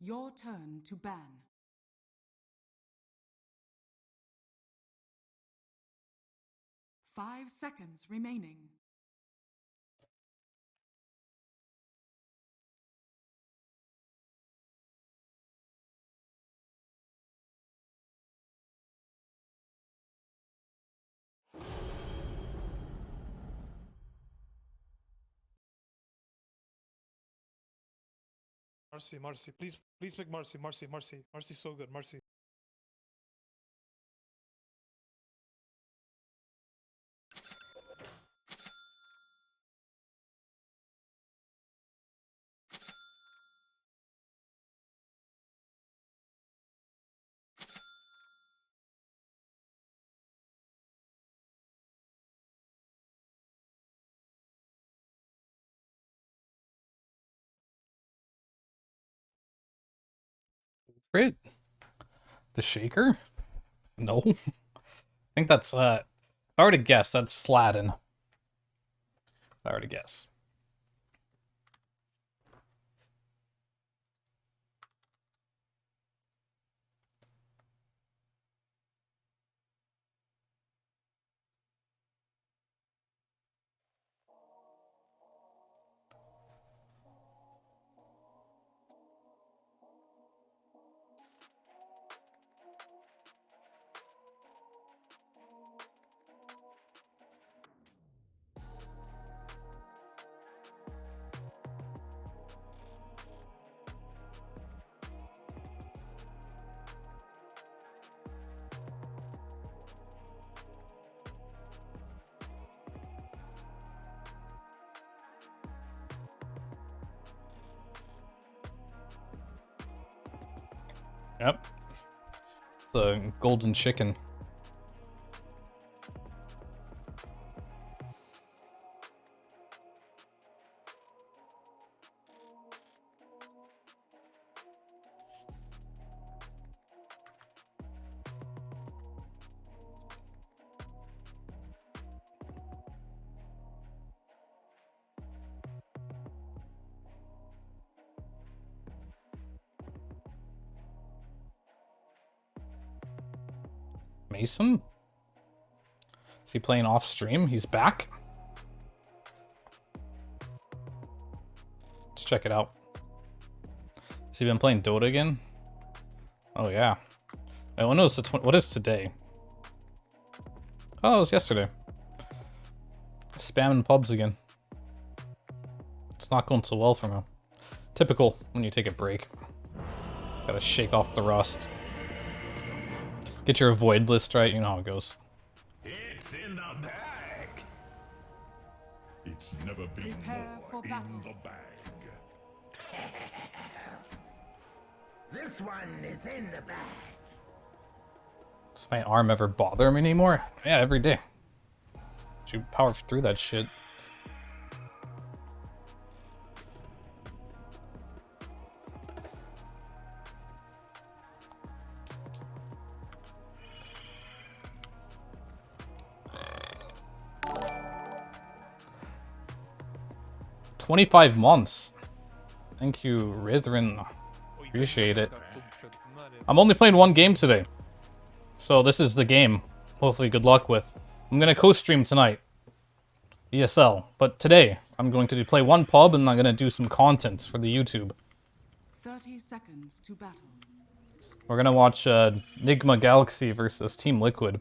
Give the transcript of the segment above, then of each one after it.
Your turn to ban. Five seconds remaining. Marcy, Marcy, please pick Marcy, Marcy, Marcy. Marcy's so good, Marcy. Crit? The shaker? No. I think that's, if I were to guess, that's Slatin. If I were to guess. Yep. It's a golden chicken. Mason? Is he playing off stream? He's back? Let's check it out. Has he been playing Dota again? Oh yeah. I wonder what is today? Oh, it was yesterday. Spamming pubs again. It's not going so well for him. Typical when you take a break. Gotta shake off the rust. Get your avoid list right, you know how it goes. It's in the bag. It's never been Prepare more for battle. in the bag. This one is in the bag. Does my arm ever bother me anymore? Yeah, every day. You power through that shit. $25 months. Thank you, Rithrin. Appreciate it. I'm only playing one game today. So this is the game. Hopefully good luck with. I'm gonna co-stream tonight. ESL. But today, I'm going to play one pub and I'm gonna do some content for the YouTube. 30 seconds to battle. We're gonna watch Nigma Galaxy versus Team Liquid.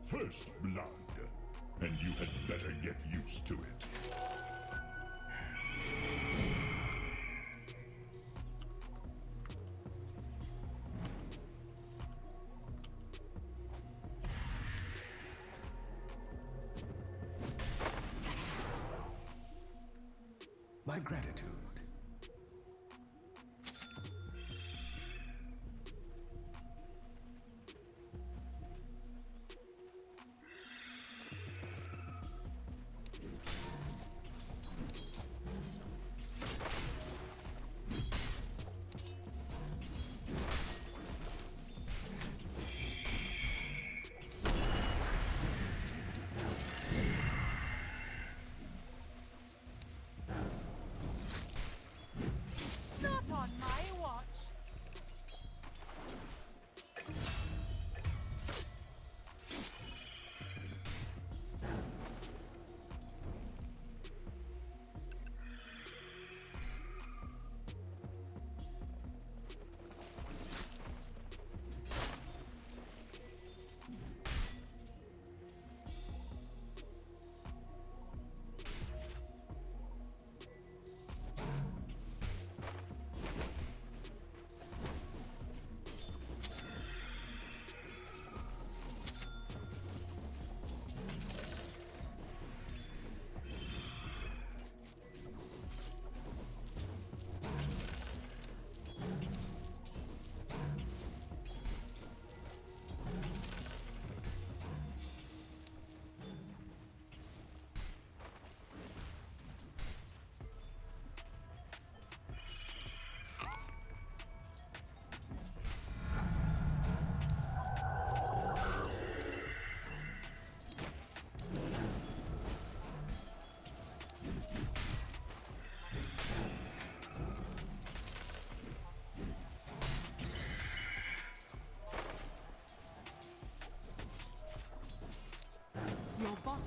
First blood. And you had better get used to it. My gratitude.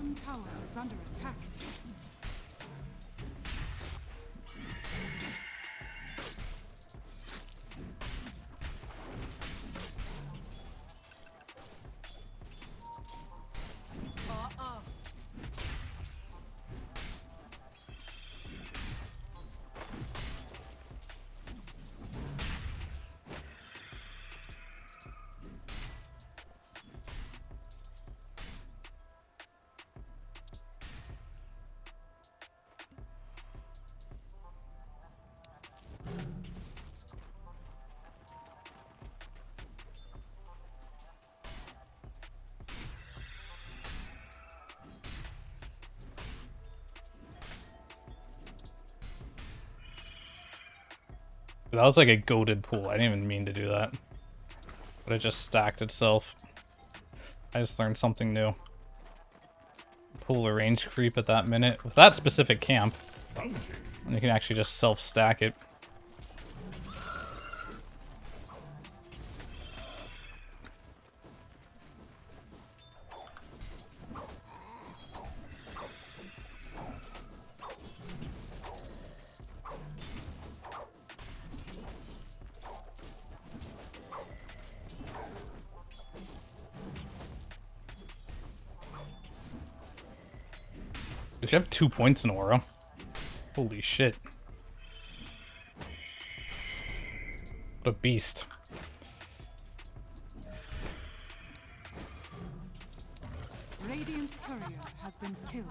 bottom tower is under attack. That was like a goated pool. I didn't even mean to do that. But it just stacked itself. I just learned something new. Pull a range creep at that minute. With that specific camp, you can actually just self-stack it. Did you have 2 points in aura? Holy shit. What a beast. Radiant's courier has been killed.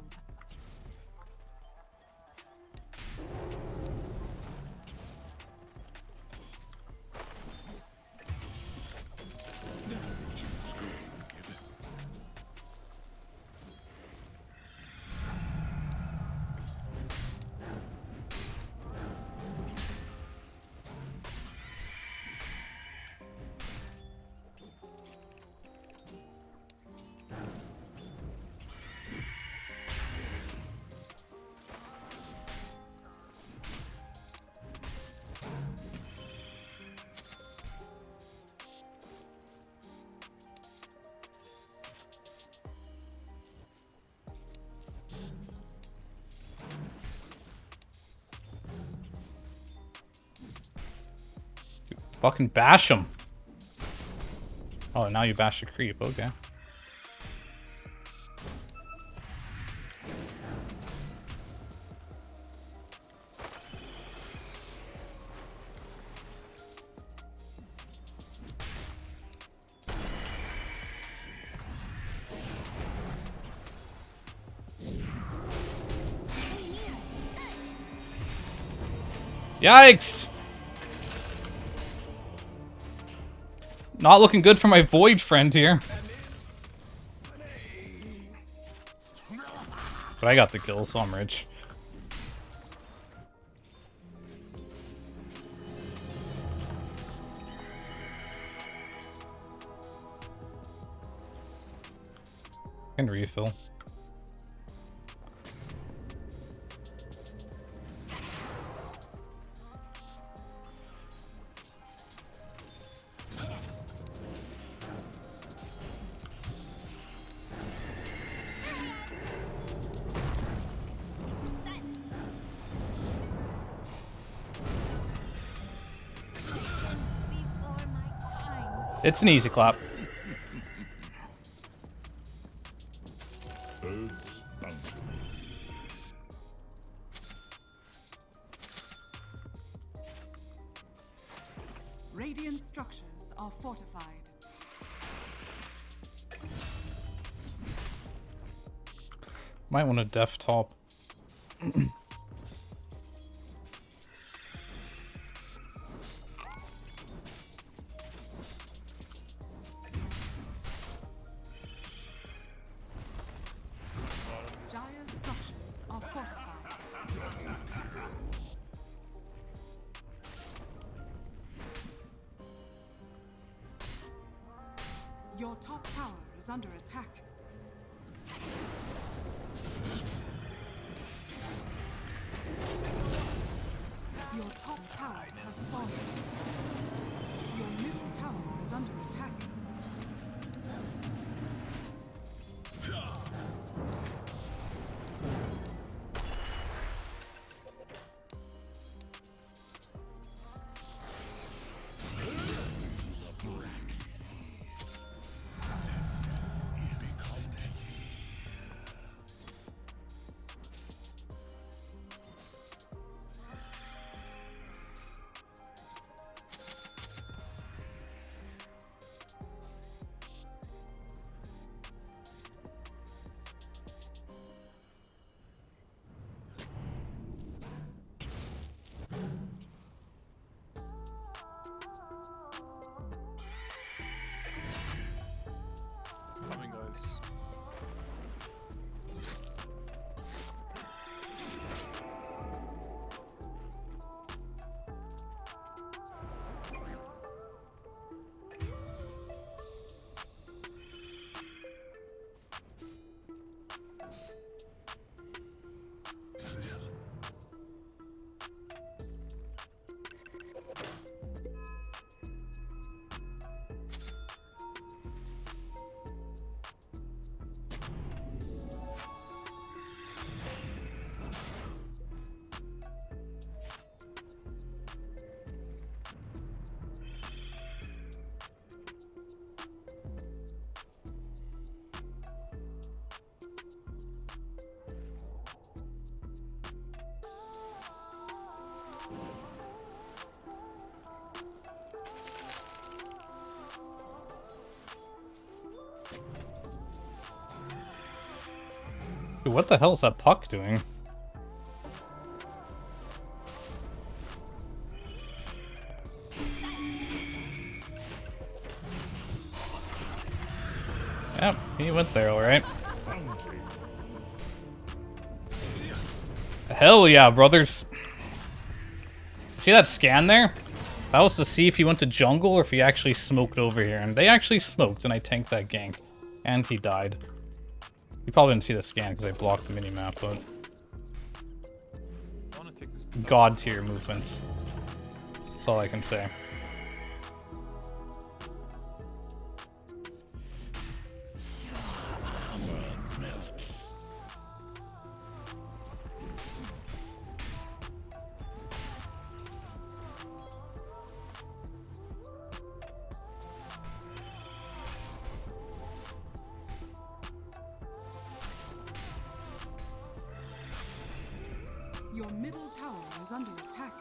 Fucking bash him. Oh, now you bash a creep. Okay. Yikes! Not looking good for my Void friend here. But I got the kill, so I'm rich. I can refill. It's an easy clap. Earth's bounty. Radiant structures are fortified. Might want to def top. Dire structures are fortified. Your top tower is under attack. Your top tower has fallen. Your middle tower is under attack. Dude, what the hell is that puck doing? Yep, he went there, alright. Hell yeah, brothers. See that scan there? That was to see if he went to jungle or if he actually smoked over here. And they actually smoked, and I tanked that gank. And he died. You probably didn't see the scan because I blocked the minimap, but... God tier movements. That's all I can say. Your middle tower is under attack.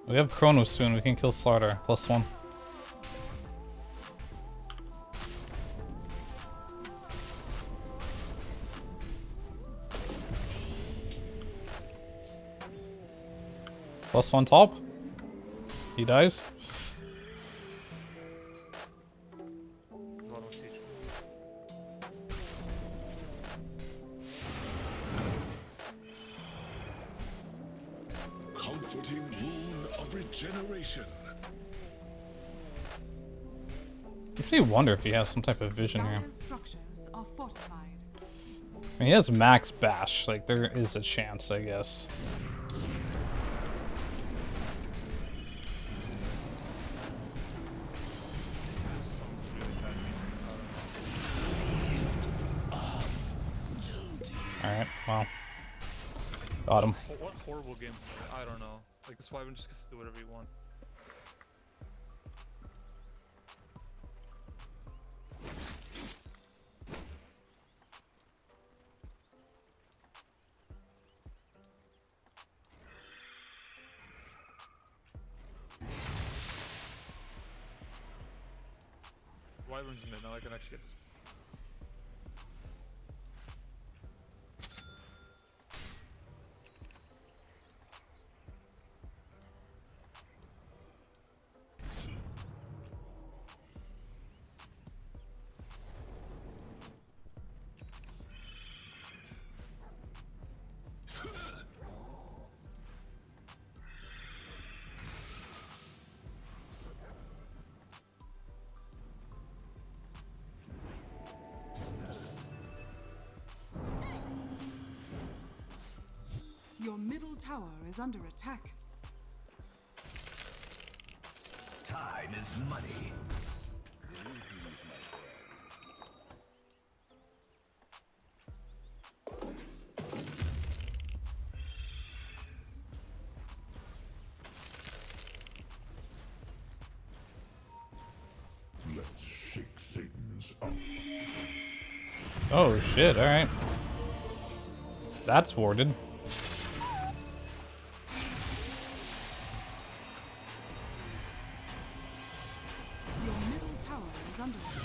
We have Chronos soon, we can kill Slaughter. +1. +1 top. He dies. Comforting rune of regeneration. Makes me wonder if he has some type of vision here. Dire's structures are fortified. I mean, he has max bash, like there is a chance, I guess. Alright, well. Got him. What horrible game. I don't know. Like, this Wyvern just gets to do whatever you want. Wyvern's mid, now I can actually get this. Your middle tower is under attack. Time is money. Let's shake things up. Oh shit, alright. That's warded. Your middle tower is under attack.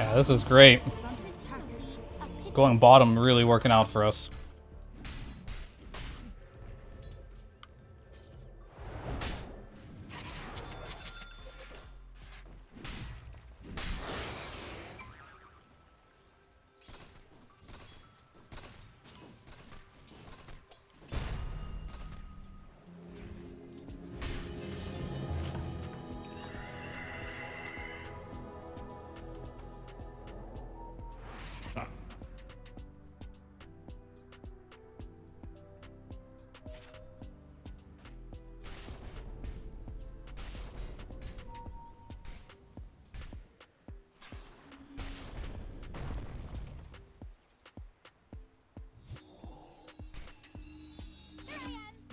Yeah, this is great. is under attack. Going bottom really working out for us.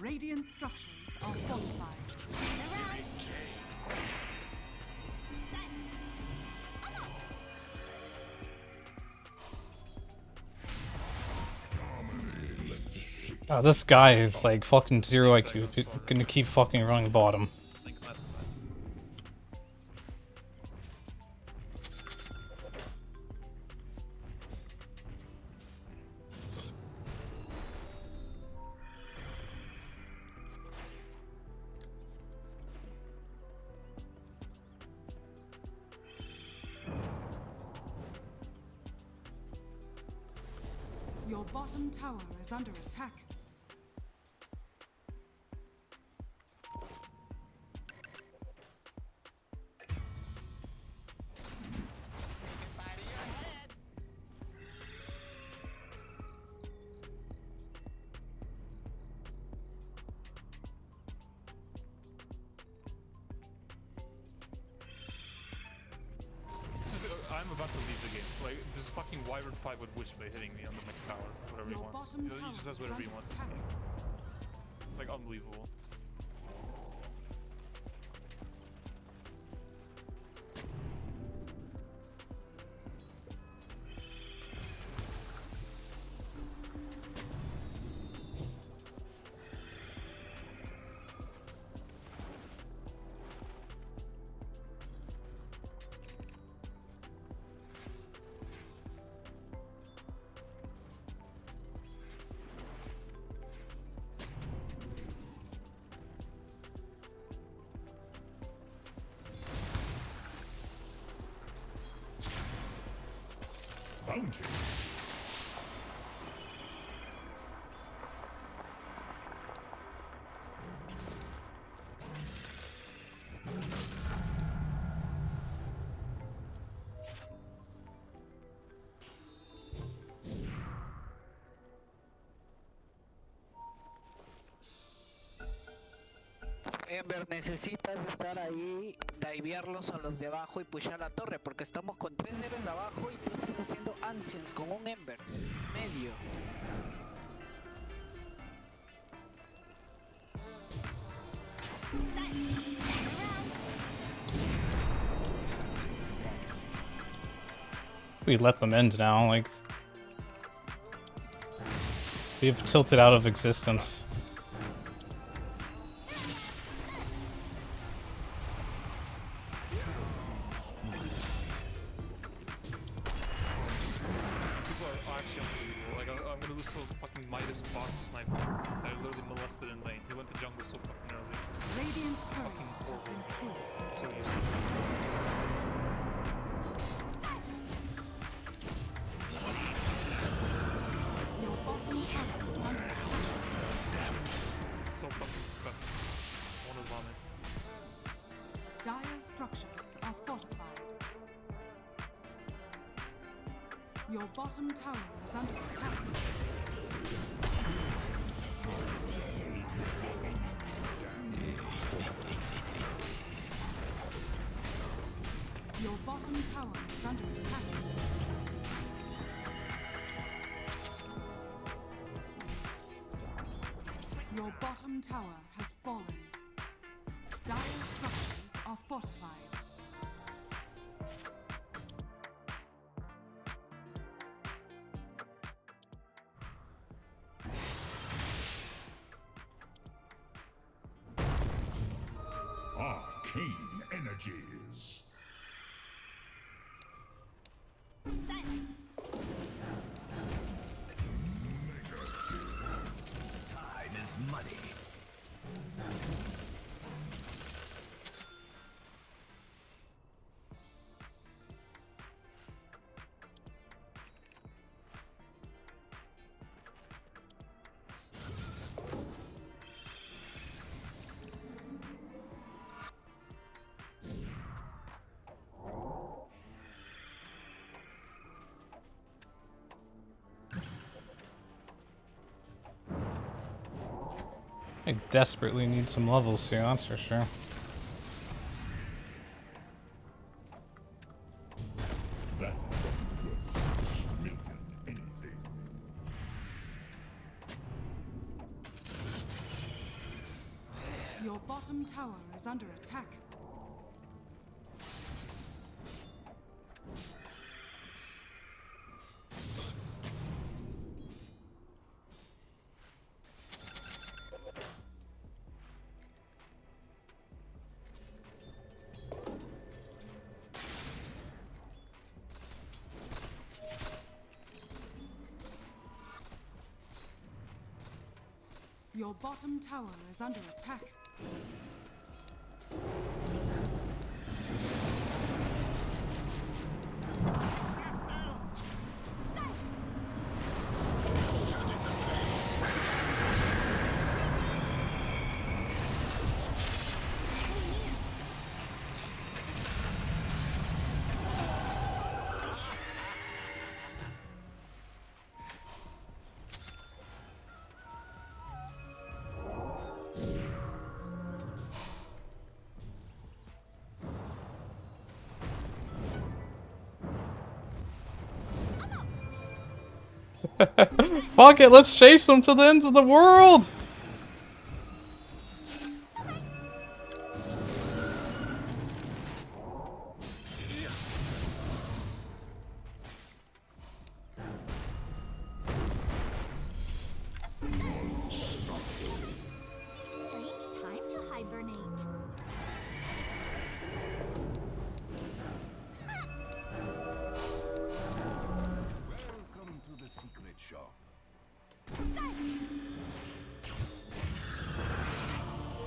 Radiant structures are fortified. Oh, this guy is like fucking 0 IQ. He's gonna keep fucking running bottom. Your bottom tower is under attack. I'm about to leave the game. Like, this fucking Wyvern 5 with Witchblade hitting me on the mech tower, whatever he Your wants. bottom He tower just does is whatever he under wants to say. attack. Like, unbelievable. Bounty. Ember, necesitas estar ahí, divearlos a los de abajo y pushar la torre, porque estamos con 3 héroes abajo y tú estás haciendo Ancients con un Ember medio. We let them end now, like... We've tilted out of existence. People are actually unbelievable. Like, I'm gonna lose to a fucking Midas box sniper. I literally molested in lane. He went to jungle so fucking early. Radiant's courier Fucking has been horrible. killed. So useless. Your bottom tower is under attack. So fucking disgusting. Just wanna vomit. Dire structures are fortified. Your bottom tower is under attack. Your bottom tower is under attack. Your bottom tower has fallen. Dire structures are fortified. Arcane energies. Time is money. I desperately need some levels here, that's for sure. That wasn't worth 6 million anything. Your bottom tower is under attack. Your bottom tower is under attack. Fuck it, let's chase them to the ends of the world! Strange time to hibernate. Welcome to the secret shop.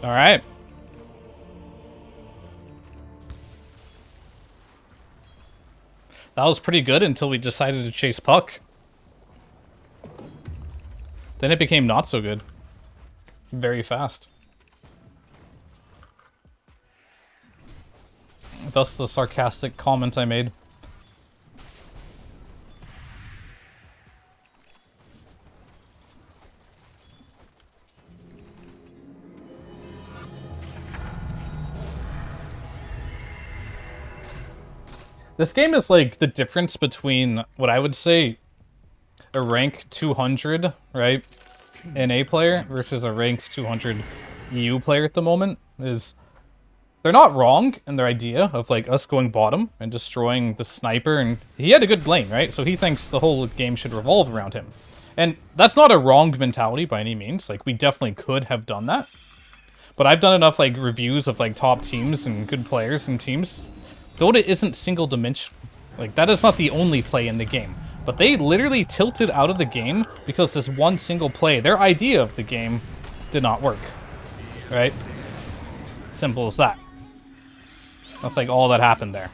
Alright. That was pretty good until we decided to chase Puck. Then it became not so good. Very fast. Thus the sarcastic comment I made. This game is like the difference between what I would say a rank 200, right, NA player versus a rank 200 EU player at the moment. Is they're not wrong in their idea of like us going bottom and destroying the sniper, and he had a good lane, right? So he thinks the whole game should revolve around him. And that's not a wrong mentality by any means. Like, we definitely could have done that. But I've done enough like reviews of like top teams and good players and teams. Dota isn't single dimensional. Like, that is not the only play in the game. But they literally tilted out of the game because this one single play, their idea of the game, did not work. Right? Simple as that. That's like all that happened there.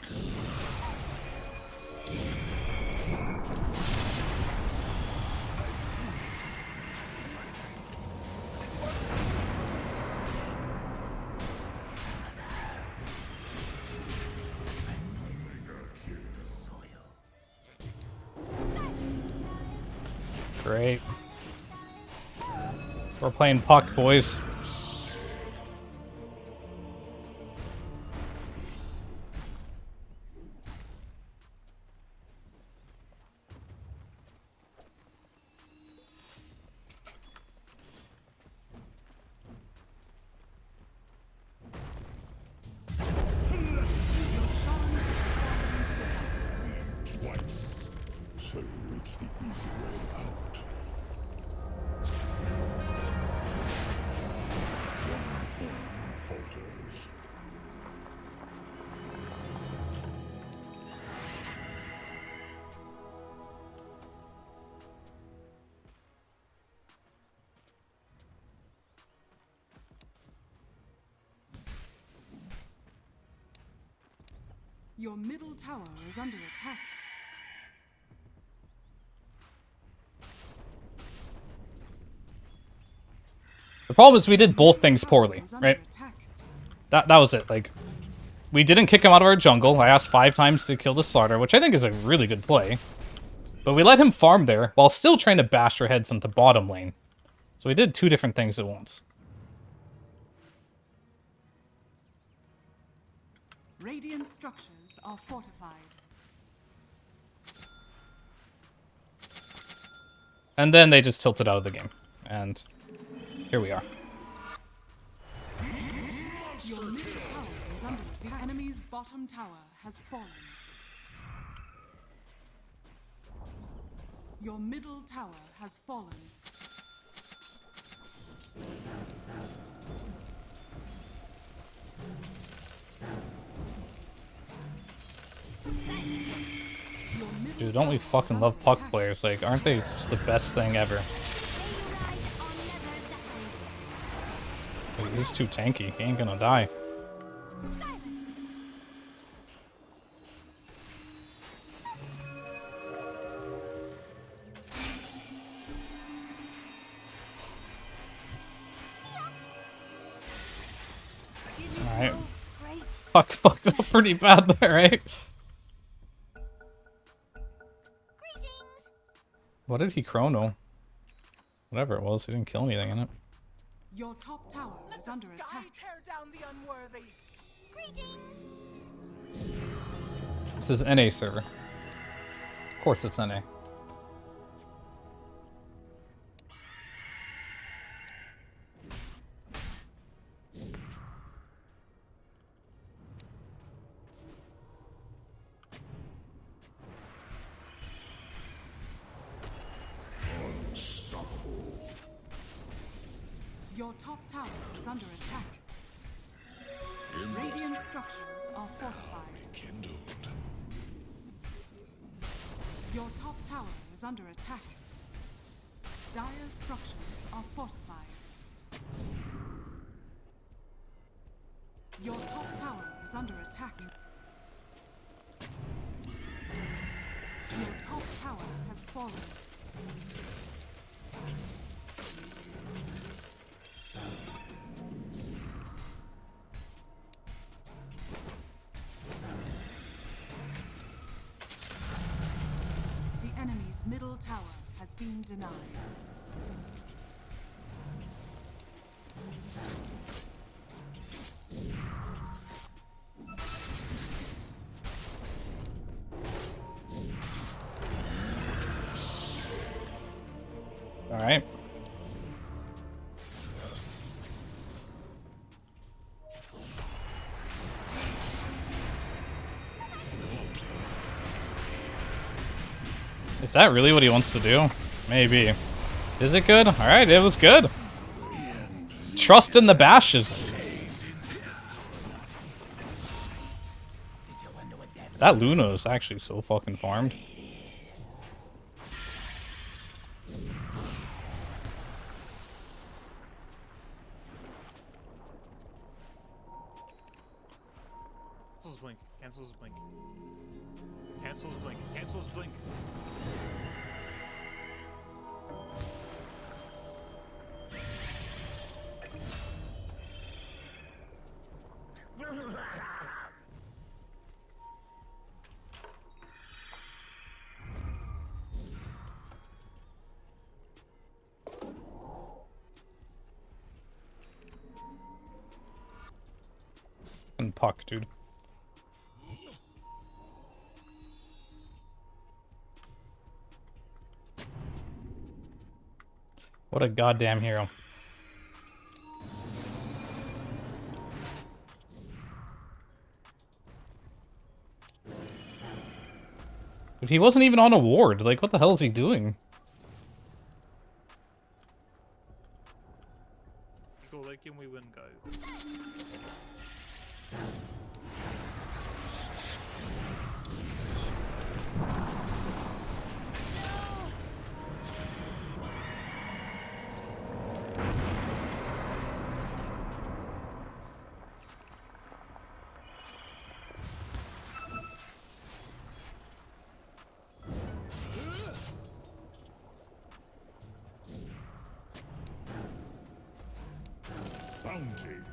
Great. We're playing Puck, boys. Twice. So it's the easy way out. Your middle tower is under attack. The problem is we did both things poorly, Is under right? attack. That was it. Like, we didn't kick him out of our jungle. I asked 5 times to kill the Slaughter, which I think is a really good play. But we let him farm there while still trying to bash our heads into bottom lane. So we did 2 different things at once. Radiant structures are fortified. And then they just tilted out of the game. And here we are. Your middle tower is under attack. The enemy's bottom tower has fallen. Your middle tower has fallen. Dude, don't we fucking love puck players? Like, aren't they just the best thing ever? Like, he's too tanky. He ain't gonna die. Alright. Puck fucked up pretty bad there, right? What did he chrono? Whatever it was, he didn't kill anything in it. Your top tower is under attack. Tear down the unworthy. This is NA server. Of course it's NA. Your top tower is under attack. Radiant structures are fortified. Kindled. Your top tower is under attack. Dire structures are fortified. Your top tower is under attack. Your top tower has fallen. The enemy's middle tower has been denied. All right. Is that really what he wants to do? Maybe. Is it good? All right, it was good. Trust in the bashes. That Luna is actually so fucking farmed. Cancels blink. Cancels blink. Cancels blink. Cancels blink. And puck, dude. What a goddamn hero. But he wasn't even on a ward. Like, what the hell is he doing? You go like him, we win, guys. Hunting.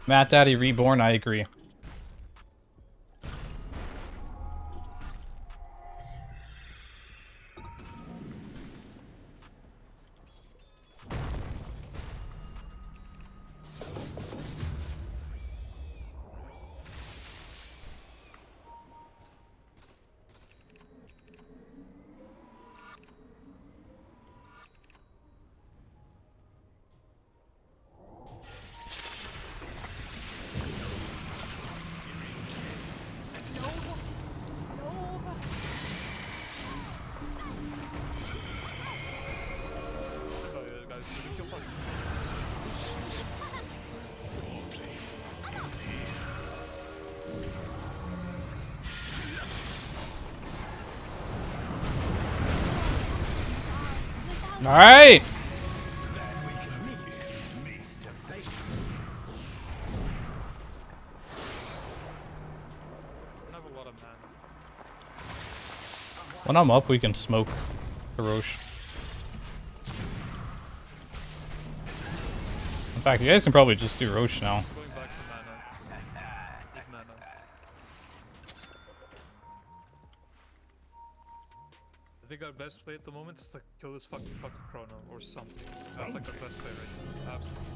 Matt Daddy Reborn, I agree. Oh yeah, guys, so we kill fun. All right. I don't have a lot of mana. When I'm up, we can smoke the Roche. In fact, you guys can probably just do Roche now. Going back to mana. Need mana. I think our best play at the moment is to kill this fucking Chrono or something. That's like our best play right now. Absolutely.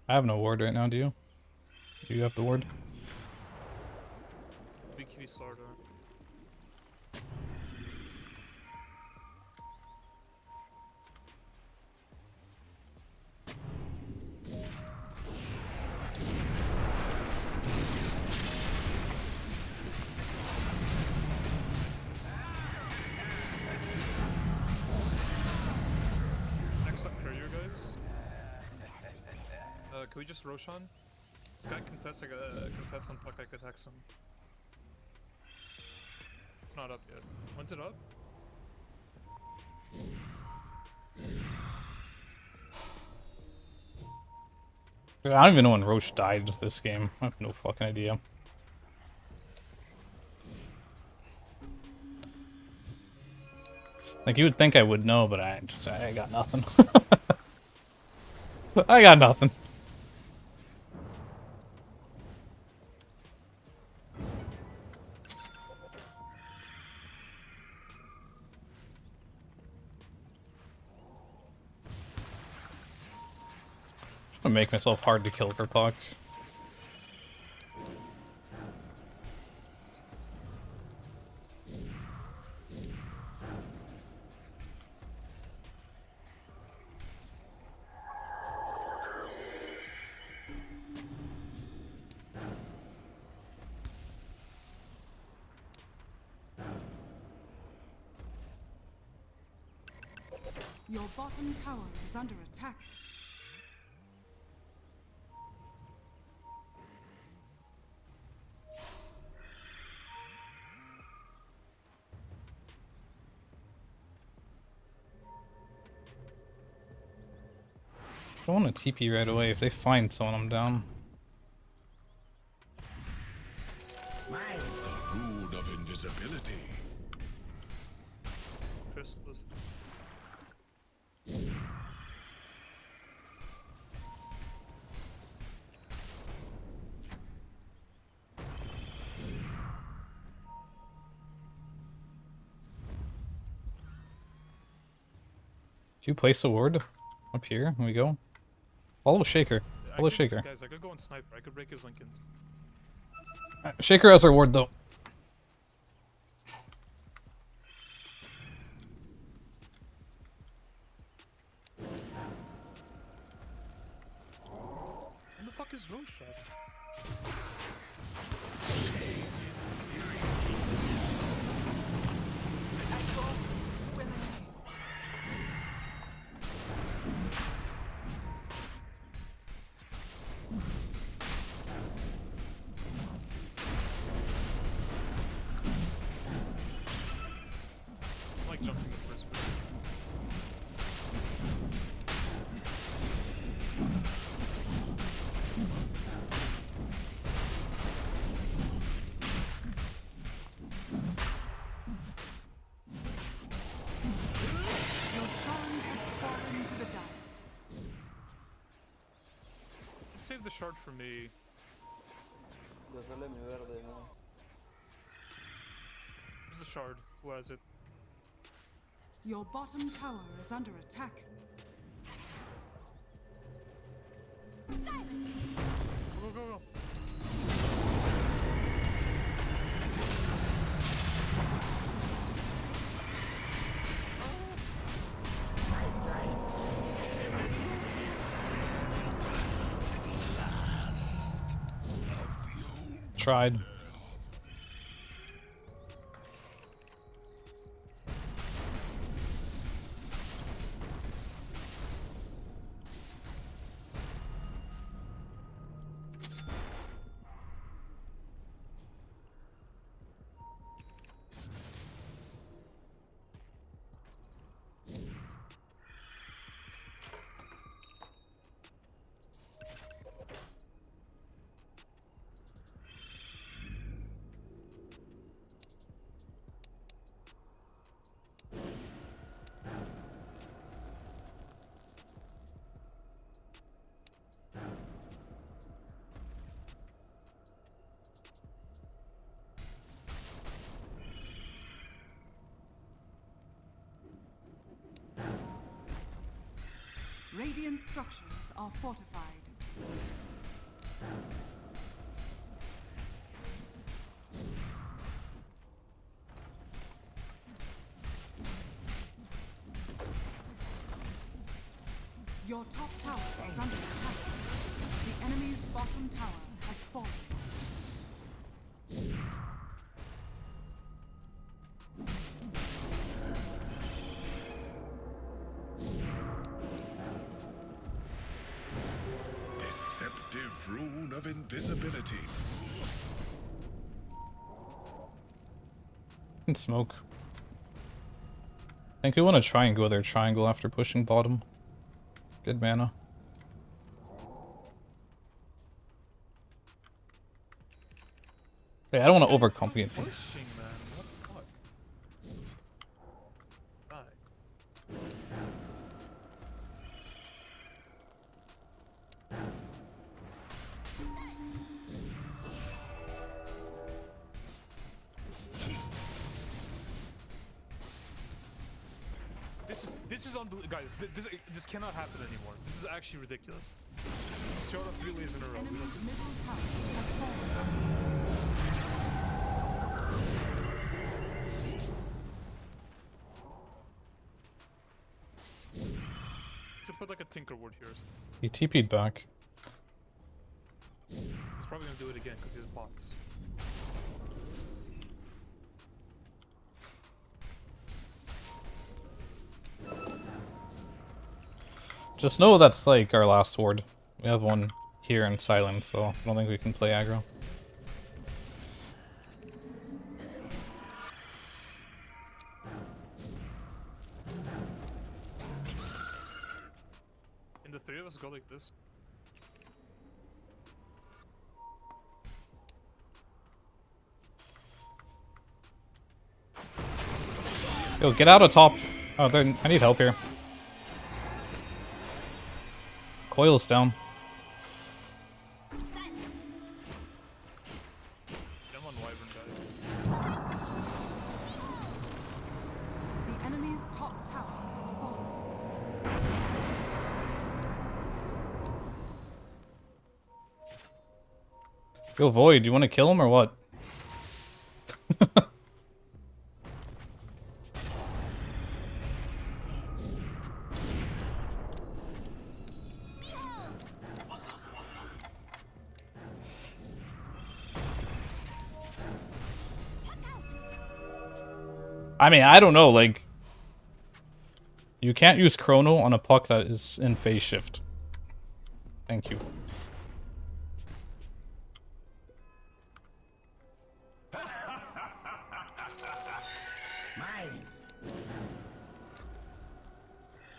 I have no ward right now, do you? Do you have the ward? BKB Slardar. Next up, Courier, guys. Can we just Roshan? This guy contests, I got contest on Puck, I could hex him. It's not up yet. When's it up? Dude, I don't even know when Roche died this game. I have no fucking idea. Like, you would think I would know, but I got nothing. I got nothing. I'm gonna make myself hard to kill for Puck. Your bottom tower is under attack. I don't want to TP right away. If they find someone, I'm down. The rule of invisibility. Chris, listen. Do you place a ward up here? Here we go. Follow Shaker. Pull a Shaker. Guys, I could go on Sniper. I could break his Lincolns. Shaker has our ward though. When the fuck is Roche at? I like jumping the first person. Your Shan has fallen to the dire. Save the shard for me. Dale mi verde, ¿no? Where's the shard? Who has it? Your bottom tower is under attack. Go, go, go, go. Tried. Radiant structures are fortified. Your top tower is under attack. The enemy's bottom tower has fallen. Deceptive rune of invisibility. Can smoke. I think we want to try and go their triangle after pushing bottom. Good mana. Hey, I don't want to overcomplicate things. Pushing, man. What the fuck? Die. This is unbelievable, guys. This cannot happen anymore. This is actually ridiculous. Showed up 3 waves in a row. We Enemy's don't- middle tower has fallen. Should put like a Tinker Ward here. He TP'd back. He's probably gonna do it again because he's bots. Just know that's like our last ward. We have one here in silence, so I don't think we can play aggro. And the 3 of us go like this. Yo, get out of top. Oh, I need help here. Coil's down. I'm on Wyvern, guys. The enemy's top tower has fallen. Yo, Void, you want to kill him or what? I mean, I don't know, like... You can't use Chrono on a puck that is in phase shift. Thank you.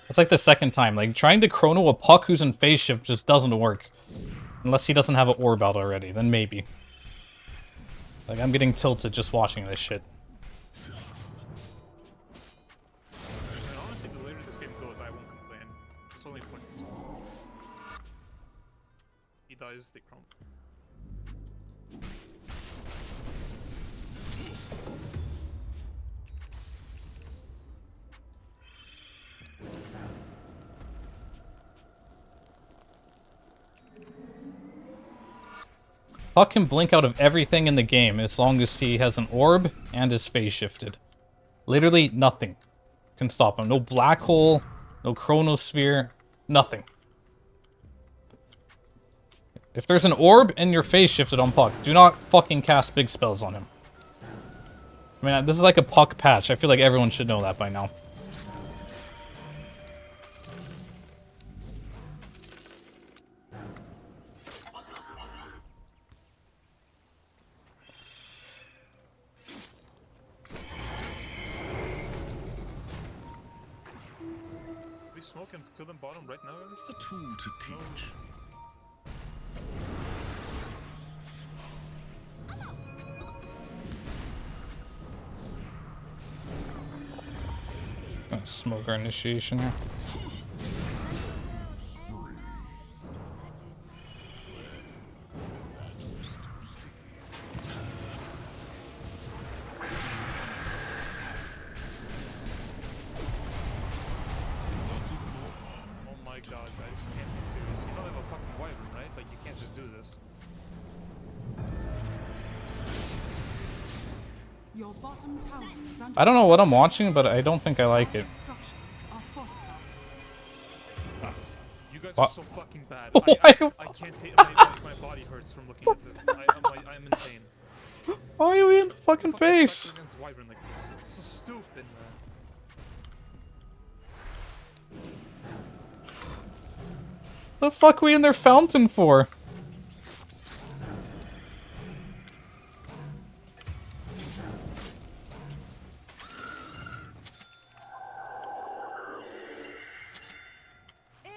It's like the second time. Like, trying to Chrono a puck who's in phase shift just doesn't work. Unless he doesn't have an orb out already, then maybe. Like, I'm getting tilted just watching this shit. Honestly, the later this game goes, I won't complain. It's only 20. He dies, they crump. Puck can blink out of everything in the game as long as he has an orb and is phase shifted. Literally nothing can stop him. No black hole, no chronosphere, nothing. If there's an orb and you're phase shifted on Puck, do not fucking cast big spells on him. I mean, this is like a Puck patch. I feel like everyone should know that by now. Smoke and kill them bottom right now, Alice? A tool to teach. Smoker initiation here. God, guys, you can't be serious. You know they have a fucking wyvern, right? Like, you can't just do this. Your bottom tower is under I don't know what I'm watching, but I don't think I like it. structures are fortified. You guys What? are so fucking bad. Why? I can't take my body hurts from looking at this. I'm in pain. Why are we in the fucking Fucking base? stuck against wyvern like this. It's so stupid, man. The fuck are we in their fountain for?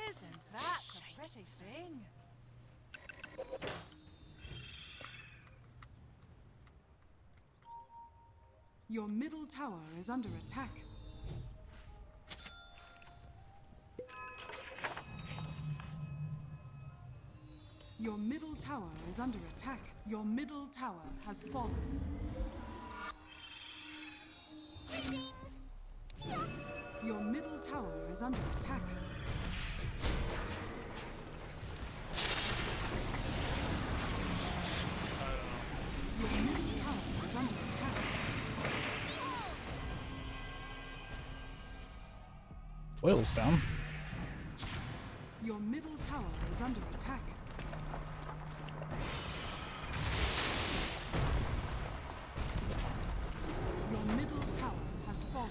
Isn't that a pretty thing? Your middle tower is under attack. Your middle tower is under attack. Your middle tower has fallen. Your middle tower is under attack. Your middle tower is under attack. Oil's down. Your middle tower is under attack. Your middle tower has fallen.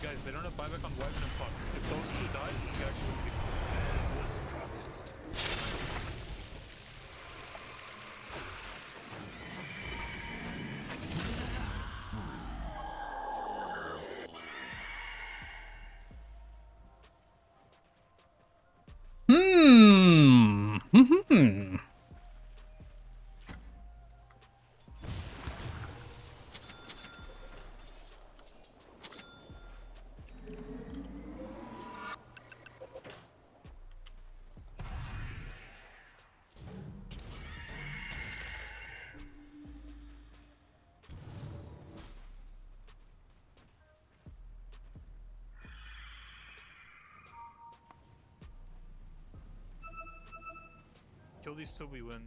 Guys, they don't have buyback on wyvern and puck. If those two die, you actually would be Hmm. Hmm. Kill these till we win.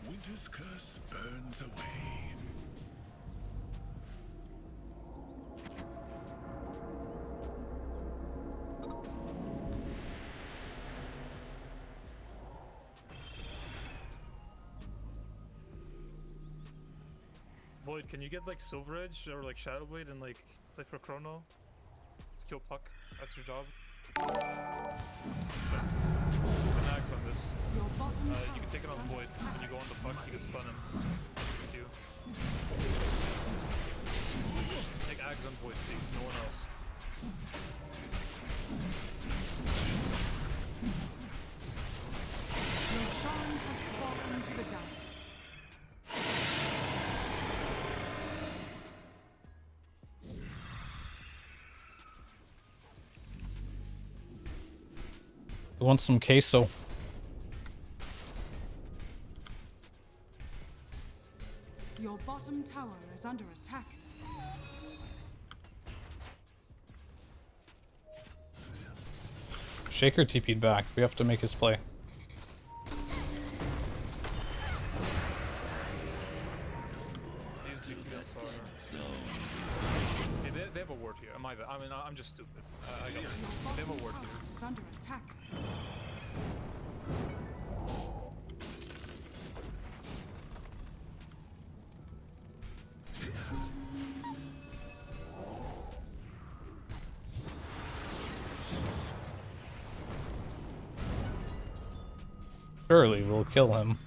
Winter's curse burns away. Void, can you get like Silver Edge or like Shadow Blade and like play for Chrono? Just kill Puck. That's your job. An axe on this. Your bottom tower You can take it on is under Void. When you go on the Puck, you can stun him. With you. Take axe on Void, please. No one else. Your Shan has fallen to the down. We want some queso. Your bottom tower is under attack. Shaker TP'd back. We have to make his play. These defense are... Hey, they have a ward here. I'm just stupid. I got it. They have a ward here. Is under attack. Surely we'll kill him.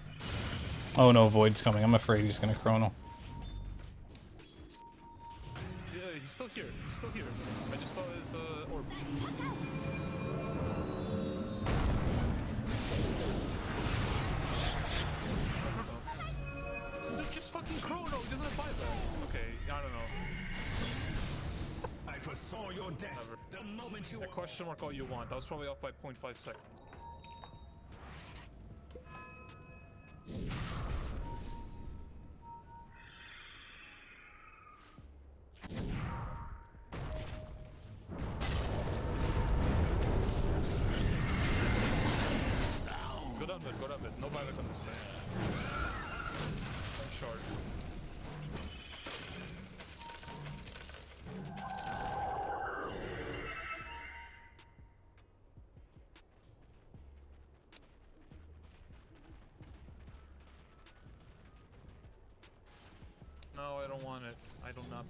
Oh no, Void's coming. I'm afraid he's gonna Chrono. Yeah, he's still here. He's still here. I just saw his orb. Just fucking Chrono. He doesn't have buyback. Okay, I don't know. I foresaw your death Never. the moment you That question mark all you want. That was probably off by 0.5 seconds. Go down mid, go down mid. No buyback on this thing. One shard. No, I don't want it. I do not.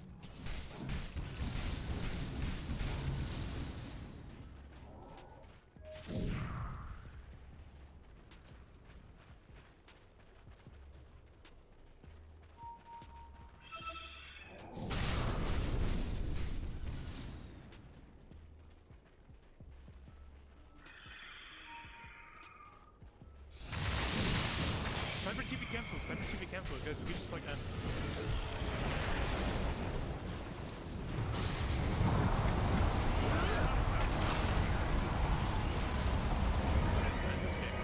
Sniper TV cancel, sniper TV cancel, guys. We just like end. End this game.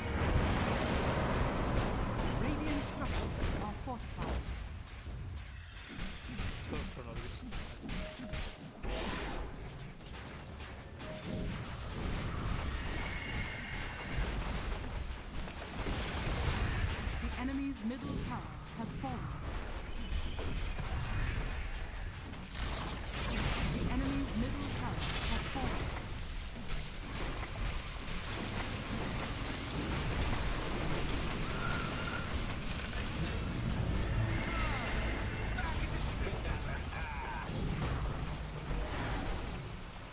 Radiant structures are fortified. Close for another, we just... The enemy's middle tower has fallen. The enemy's middle tower has fallen.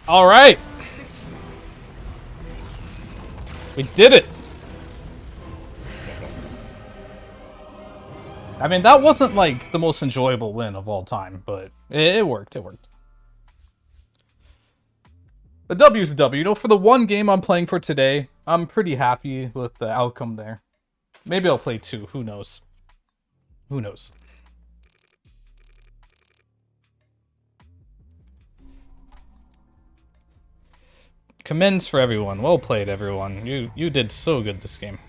All right. We did it. I mean, that wasn't like the most enjoyable win of all time, but it worked. It worked. The W's a W. You know, for the one game I'm playing for today, I'm pretty happy with the outcome there. Maybe I'll play 2. Who knows? Who knows? Commends for everyone. Well played, everyone. You did so good this game.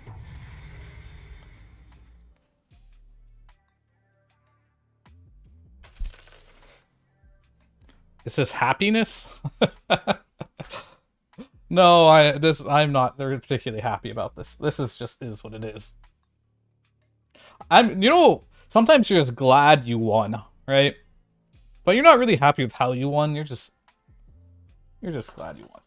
Is this happiness? No, I'm not particularly happy about this. This is what it is. Sometimes you're just glad you won, right? But you're not really happy with how you won. You're just glad you won.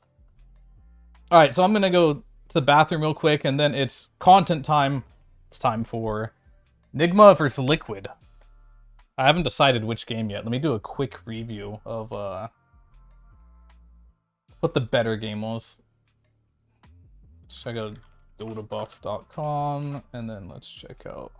All right, so I'm gonna go to the bathroom real quick, and then it's content time. It's time for Nigma versus Liquid. I haven't decided which game yet. Let me do a quick review of what the better game was. Let's check out dotabuff.com, and then let's check out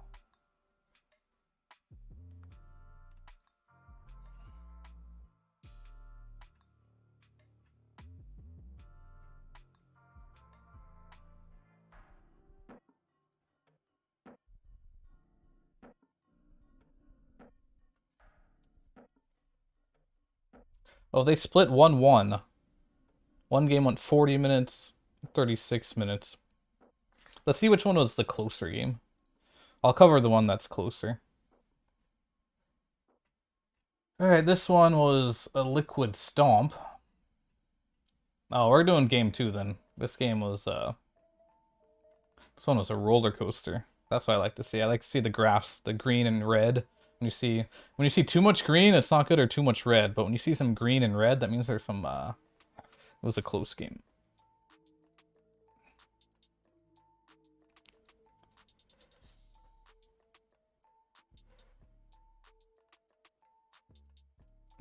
oh, they split 1-1. One game went 40 minutes, 36 minutes. Let's see which one was the closer game. I'll cover the one that's closer. Alright, this one was a Liquid Stomp. Oh, we're doing game 2 then. This game was, this one was a roller coaster. That's what I like to see. I like to see the graphs, the green and red. When you see too much green, it's not good, or too much red. But when you see some green and red, that means there's some, it was a close game.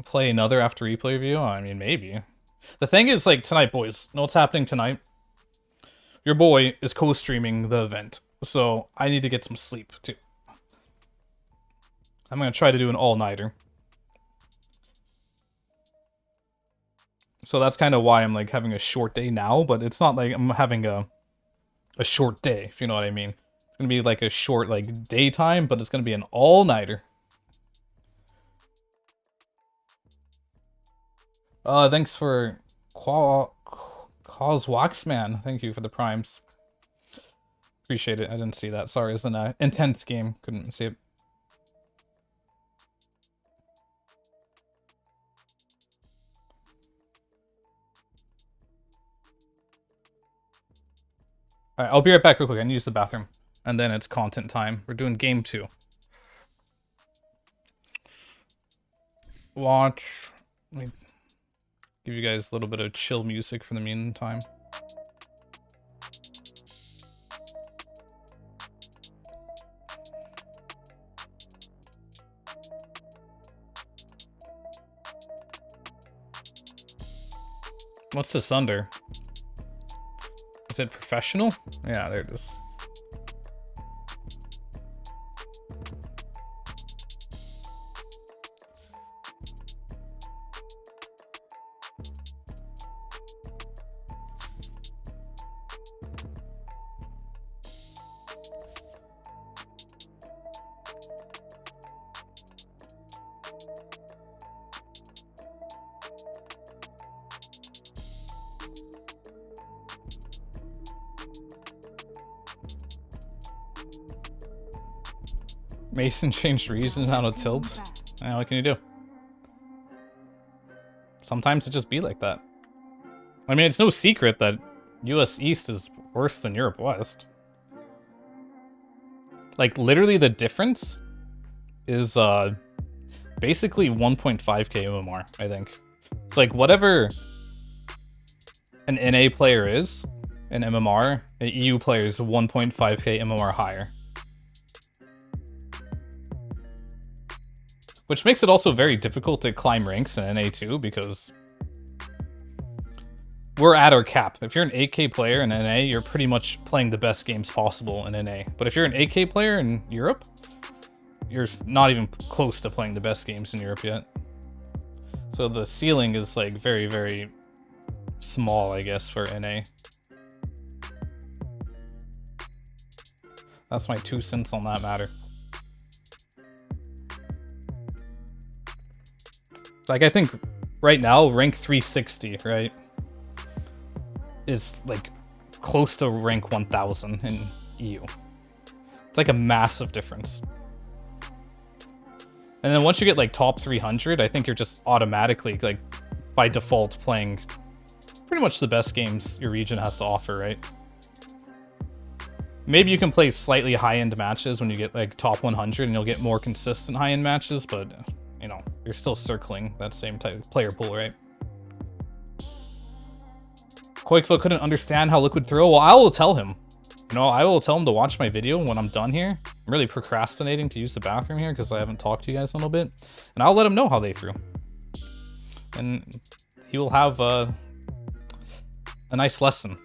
Play another after replay review? I mean, maybe. The thing is, like, tonight, boys, know what's happening tonight? Your boy is co-streaming the event, so I need to get some sleep, too. I'm gonna try to do an all-nighter. So that's kind of why I'm, like, having a short day now, but it's not like I'm having a short day, if you know what I mean. It's gonna be, like, a short, like, daytime, but it's gonna be an all-nighter. Thanks for Cause Waxman. Thank you for the primes. Appreciate it. I didn't see that. Sorry, it's an intense game. Couldn't see it. Alright, I'll be right back real quick. I need to use the bathroom. And then it's content time. We're doing game 2. Watch. Let me give you guys a little bit of chill music for the meantime. What's this under? Is it professional? Yeah, there it is. Mason changed reason out of tilts. Yeah, what can you do? Sometimes it just be like that. I mean, it's no secret that US East is worse than Europe West. Like, literally the difference is basically 1.5k MMR, I think. It's like, whatever an NA player is in MMR, an EU player is 1.5k MMR higher. Which makes it also very difficult to climb ranks in NA too, because we're at our cap. If you're an 8k player in NA, you're pretty much playing the best games possible in NA. But if you're an 8k player in Europe, you're not even close to playing the best games in Europe yet. So the ceiling is like very, very small, I guess, for NA. That's my 2 cents on that matter. Like, I think right now, rank 360, right, is like close to rank 1000 in EU. It's like a massive difference. And then once you get like top 300, I think you're just automatically, like, by default playing pretty much the best games your region has to offer, right? Maybe you can play slightly high-end matches when you get like top 100 and you'll get more consistent high-end matches, but you know, you're still circling that same type of player pool, right? Quakeville couldn't understand how Liquid throw. Well, I will tell him. You know, I will tell him to watch my video when I'm done here. I'm really procrastinating to use the bathroom here because I haven't talked to you guys in a little bit. And I'll let him know how they threw. And he will have a nice lesson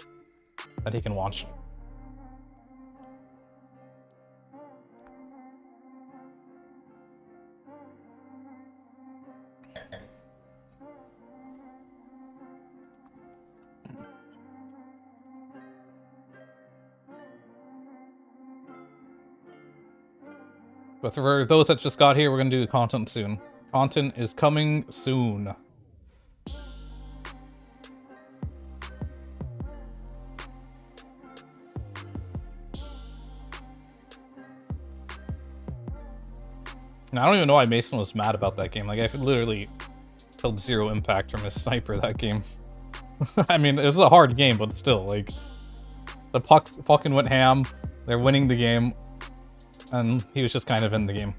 that he can watch. But for those that just got here, we're going to do content soon. Content is coming soon. Now, I don't even know why Mason was mad about that game. Like, I literally felt 0 impact from his sniper that game. I mean, it was a hard game, but still, like, the puck fucking went ham. They're winning the game. And he was just kind of in the game.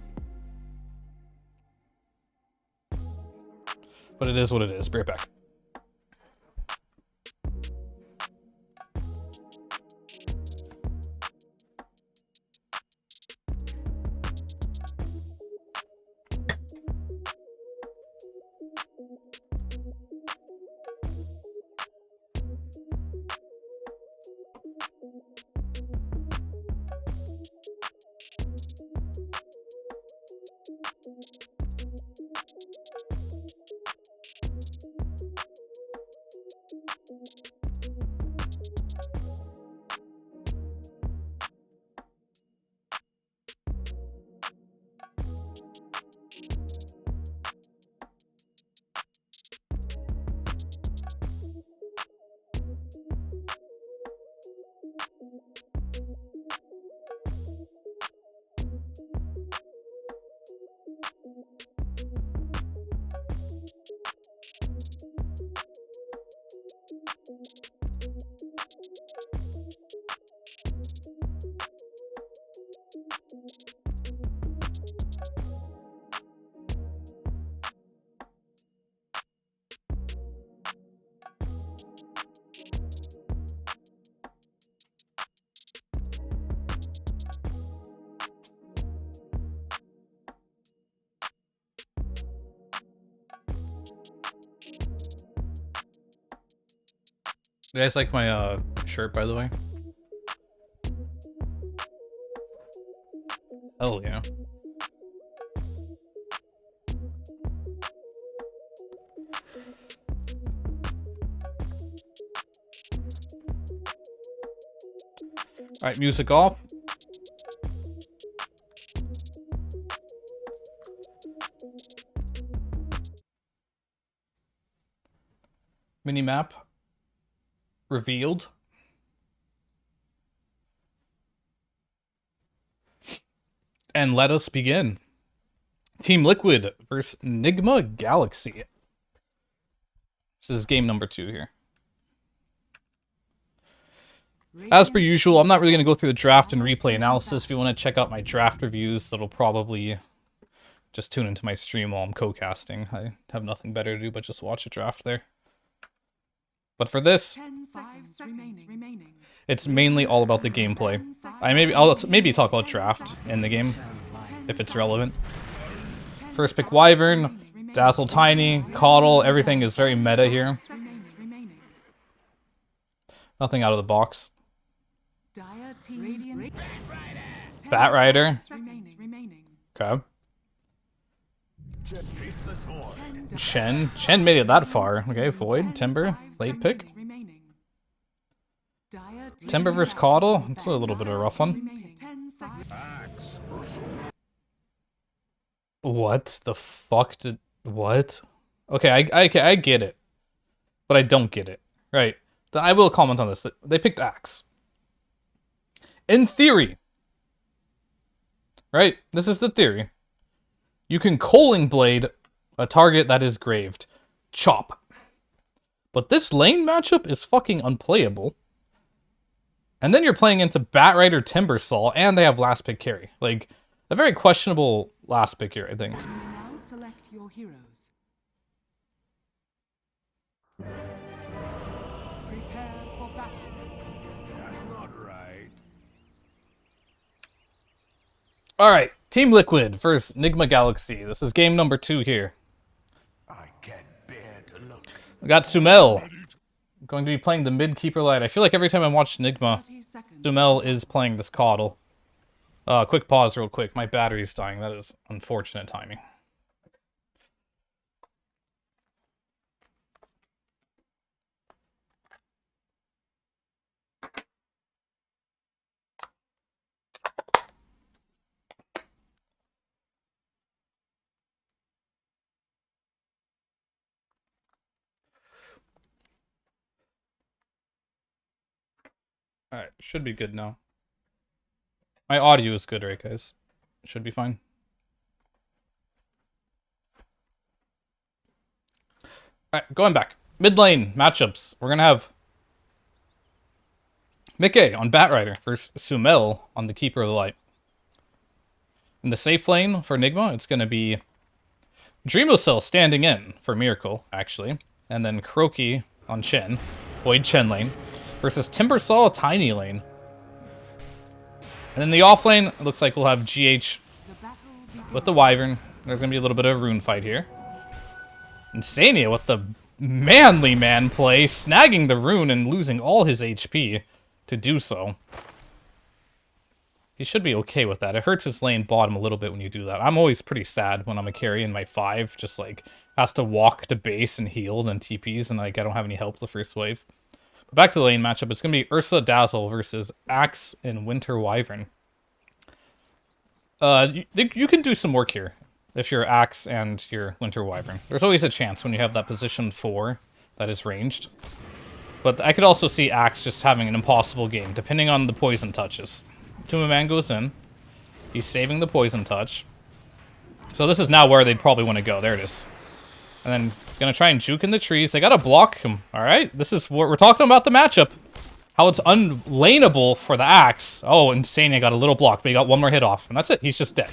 But it is what it is. Be right back. You guys like my shirt, by the way? Hell yeah. Alright, music off. Minimap revealed. And let us begin. Team Liquid versus Nigma Galaxy. This is game number 2 here. As per usual, I'm not really going to go through the draft and replay analysis. If you want to check out my draft reviews, that'll probably just tune into my stream while I'm co-casting. I have nothing better to do but just watch a draft there. But for this, it's mainly all about the gameplay. I'll maybe talk about draft in the game, if it's relevant. First pick Wyvern, Dazzle Tiny, Coddle, everything is very meta here. Nothing out of the box. Bat Rider. Okay. Shen made it that far. Okay, Void, Timber, late pick. Timber versus Coddle. It's a little bit of a rough one. seconds. What the fuck did... What? Okay, I get it. But I don't get it. Right. I will comment on this. They picked Axe. In theory, right? This is the theory. You can Coaling Blade a target that is graved. Chop. But this lane matchup is fucking unplayable. And then you're playing into Batrider Timbersaw, and they have last pick carry. Like, a very questionable last pick here, I think. You may now select your heroes. Prepare for battle. That's not right. Alright, Team Liquid versus Nigma Galaxy. This is game number 2 here. I can't bear to look. We got Sumel. Going to be playing the mid keeper light. I feel like every time I watch Nigma, 30 seconds. Sumel is playing this Coddle. Quick pause real quick. My battery's dying. That is unfortunate timing. Alright, should be good now. My audio is good, right, guys? Should be fine. Alright, going back. Mid lane matchups. We're gonna have Mickey on Batrider versus Sumel on the Keeper of the Light. In the safe lane for Nigma, it's gonna be Dreamocell standing in for Miracle, actually. And then Croaky on Chen, Void Chen lane, versus Timbersaw Tiny lane. And in the off lane, it looks like we'll have GH The battle begins. with the Wyvern. There's going to be a little bit of a rune fight here. Insania with the manly man play, snagging the rune and losing all his HP to do so. He should be okay with that. It hurts his lane bottom a little bit when you do that. I'm always pretty sad when I'm a carry in my 5, just like has to walk to base and heal, then TPs, and like I don't have any help the first wave. Back to the lane matchup, it's going to be Ursa Dazzle versus Axe and Winter Wyvern. You can do some work here if you're Axe and your Winter Wyvern. There's always a chance when you have that position 4 that is ranged. But I could also see Axe just having an impossible game, depending on the poison touches. Tuma Man goes in. He's saving the poison touch. So this is now where they'd probably want to go. There it is. And then gonna try and juke in the trees. They gotta block him. Alright, this is what we're talking about, the matchup. How it's unlaneable for the Axe. Oh, Insania got a little block, but he got one more hit off. And that's it. He's just dead.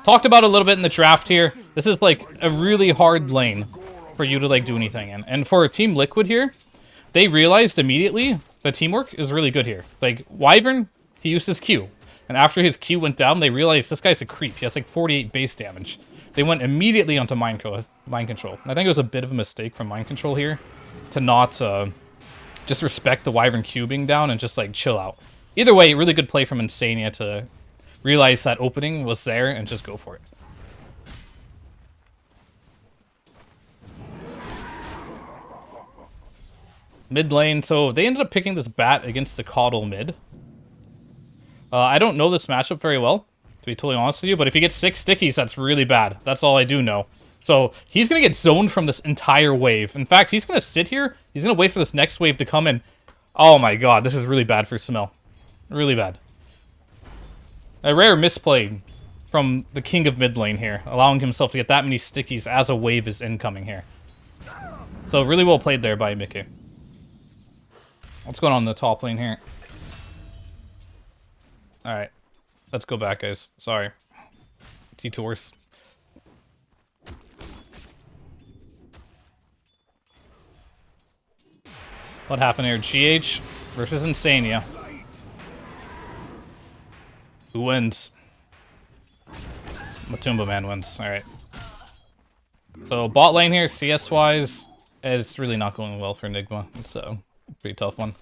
Talked about it a little bit in the draft here. This is like a really hard lane for you to like do anything in. And for Team Liquid here, they realized immediately the teamwork is really good here. Like, Wyvern, he used his Q. And after his Q went down, they realized this guy's a creep. He has like 48 base damage. They went immediately onto Mind Control. I think it was a bit of a mistake from Mind Control here to not just respect the Wyvern Q being down and just like chill out. Either way, really good play from Insania to realize that opening was there and just go for it. Mid lane, so they ended up picking this Bat against the Coddle mid. I don't know this matchup very well, to be totally honest with you, but if he gets 6 stickies, that's really bad. That's all I do know. So he's going to get zoned from this entire wave. In fact, he's going to sit here. He's going to wait for this next wave to come in. Oh my god, this is really bad for Sumel. Really bad. A rare misplay from the king of mid lane here, allowing himself to get that many stickies as a wave is incoming here. So really well played there by Mickey. What's going on in the top lane here? Alright. Let's go back, guys. Sorry. Detours. What happened here? GH versus Insania. Who wins? Matumba Man wins. Alright. So, bot lane here, CS-wise, it's really not going well for Nigma. It's a pretty tough one.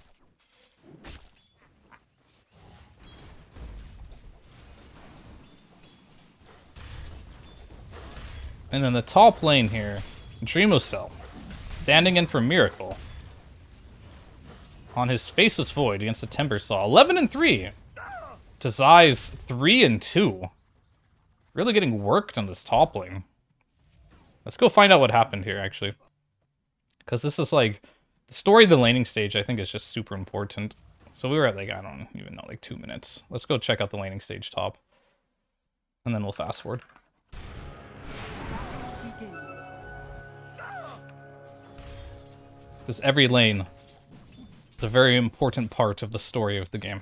And then the top lane here, Dreamocell, standing in for Miracle. On his Faceless Void against the Timbersaw. 11-3. to Zai's 3 and 2. Really getting worked on this top lane. Let's go find out what happened here, actually. Because this is like... The story of the laning stage, I think, is just super important. So we were at, like, I don't even know, like 2 minutes. Let's go check out the laning stage top. And then we'll fast forward. Begins. Because every lane is a very important part of the story of the game.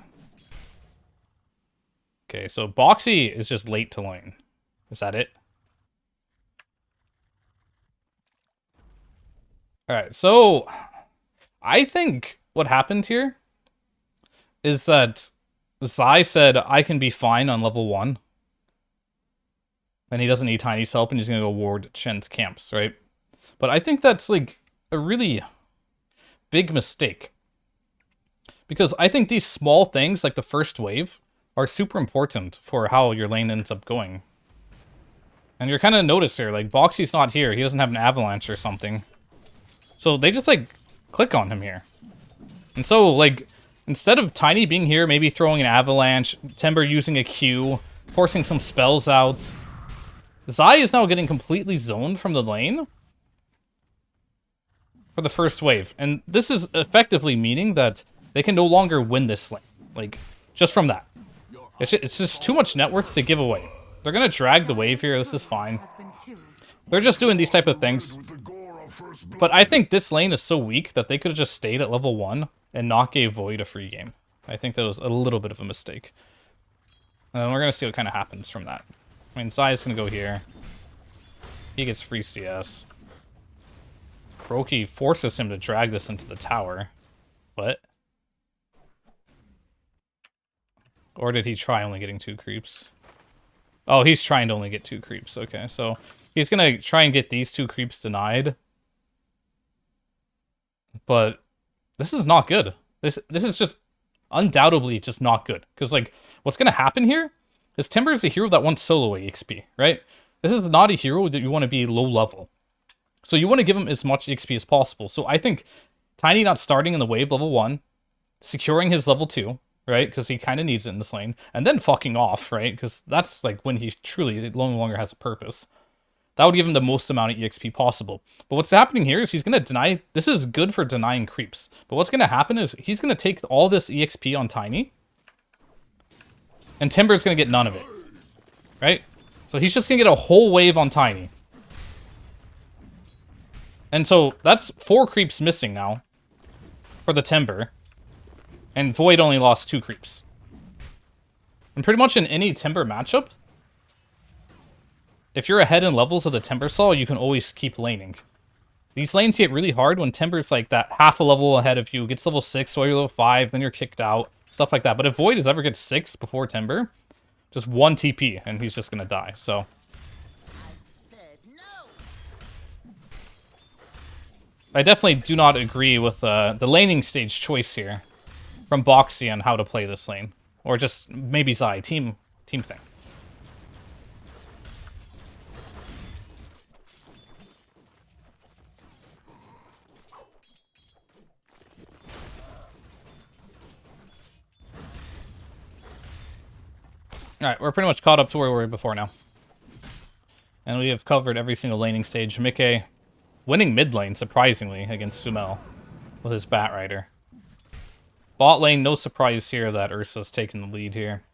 Okay, so Boxy is just late to lane. Is that it? Alright, so... I think what happened here is that Zai said, I can be fine on level 1. And he doesn't need Tiny's help, and he's going to go ward Shen's camps, right? But I think that's, like, a really big mistake. Because I think these small things, like the first wave, are super important for how your lane ends up going. And you're kind of noticed here, like, Boxy's not here. He doesn't have an avalanche or something. So they just, like, click on him here. And so, like, instead of Tiny being here, maybe throwing an avalanche, Timber using a Q, forcing some spells out, Zai is now getting completely zoned from the lane for the first wave. And this is effectively meaning that they can no longer win this lane. Like, just from that. It's just too much net worth to give away. They're going to drag the wave here. This is fine. They're just doing these type of things. But I think this lane is so weak that they could have just stayed at level 1 and not gave Void a free game. I think that was a little bit of a mistake. And we're going to see what kind of happens from that. I mean, Zai's going to go here. He gets free CS. Kroki forces him to drag this into the tower. What? Or did he try only getting 2 creeps? Oh, he's trying to only get 2 creeps. Okay, so he's going to try and get these 2 creeps denied. But this is not good. This is just undoubtedly just not good. Because, like, what's going to happen here is Timber is a hero that wants solo EXP, right? This is not a hero that you want to be low level. So you want to give him as much EXP as possible. So I think Tiny not starting in the wave level 1, securing his level 2, right? Because he kind of needs it in this lane. And then fucking off, right? Because that's, like, when he truly no longer has a purpose. That would give him the most amount of EXP possible. But what's happening here is he's going to deny... This is good for denying creeps. But what's going to happen is he's going to take all this EXP on Tiny. And Timber's going to get none of it. Right? So he's just going to get a whole wave on Tiny. And so that's 4 creeps missing now. For the Timber. And Void only lost 2 creeps. And pretty much in any Timber matchup... If you're ahead in levels of the Timber Saw, you can always keep laning. These lanes get really hard when Timber's like that half a level ahead of you, gets level 6 while you're level 5, then you're kicked out, stuff like that. But if Void is ever gets 6 before Timber, just 1 TP and he's just gonna die, so. I definitely do not agree with the laning stage choice here from Boxy on how to play this lane. Or just maybe Zai, team thing. Alright, we're pretty much caught up to where we were before now. And we have covered every single laning stage. Mickey winning mid lane, surprisingly, against Sumel with his Bat Rider. Bot lane, no surprise here that Ursa's taking the lead here.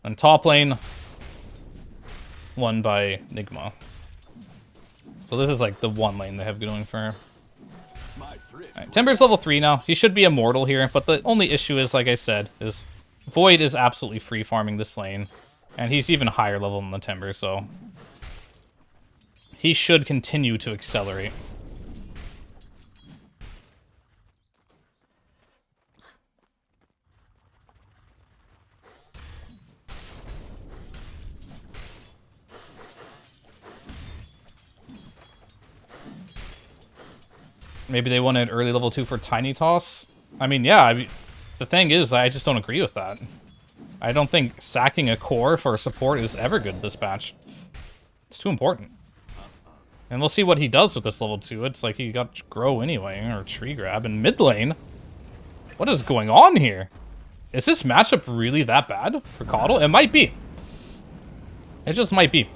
And top lane, won by Nigma. So this is like the one lane they have going for her. Right, Timber's level 3 now. He should be immortal here, but the only issue is, like I said, is Void is absolutely free farming this lane. And he's even higher level than the Timber, so he should continue to accelerate. Maybe they wanted early level 2 for Tiny Toss. I mean, yeah, the thing is, I just don't agree with that. I don't think sacking a core for support is ever good this patch. It's too important. And we'll see what he does with this level 2. It's like he got Grow anyway, or Tree Grab. And mid lane? What is going on here? is this matchup really that bad for Coddle? It might be. It just might be.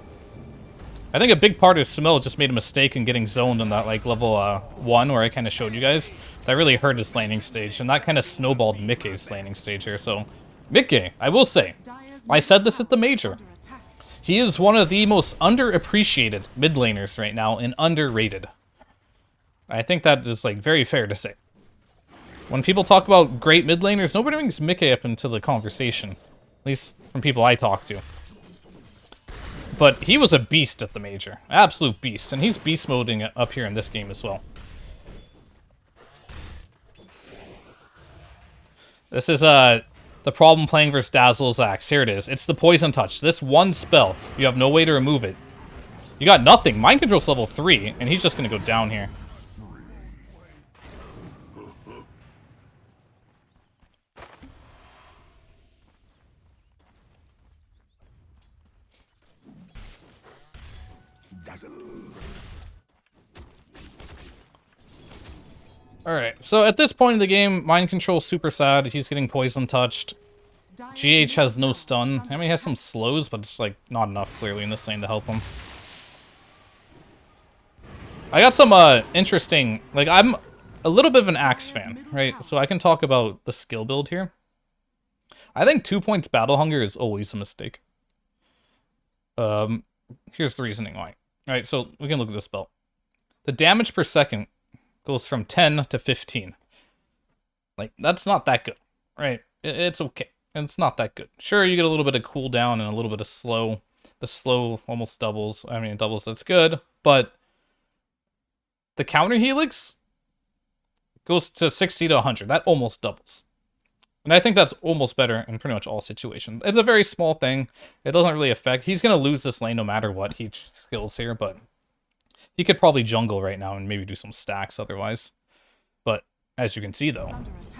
I think a big part is Sumail just made a mistake in getting zoned on that like level 1 where I kind of showed you guys. That really hurt his laning stage, and that kind of snowballed Mickey's laning stage here. So, Mickey, I will say, I said this at the major. He is one of the most underappreciated mid laners right now and underrated. I think that is like very fair to say. When people talk about great mid laners, nobody brings Mickey up into the conversation. At least from people I talk to. But he was a beast at the major. Absolute beast. And he's beast moding it up here in this game as well. This is the problem playing versus Dazzle's Axe. Here it is. It's the Poison Touch. This one spell, you have no way to remove it. You got nothing. Mind Control's level 3, and he's just going to go down here. Alright, so at this point in the game, Mind Control's super sad. He's getting Poison Touched. GH has no stun. I mean, he has some slows, but it's like not enough clearly in this lane to help him. I got some interesting, like I'm a little bit of an Axe fan, right? So I can talk about the skill build here. I think 2 points Battle Hunger is always a mistake. Here's the reasoning why. Alright, so we can look at this spell. The damage per second goes from 10 to 15. Like, that's not that good, right? It's okay. It's not that good. Sure, you get a little bit of cooldown and a little bit of slow. The slow almost doubles. I mean, it doubles, that's good. But the counter helix goes to 60 to 100. That almost doubles. And I think that's almost better in pretty much all situations. It's a very small thing. It doesn't really affect. He's going to lose this lane no matter what he skills here, but he could probably jungle right now and maybe do some stacks otherwise. But as you can see, though,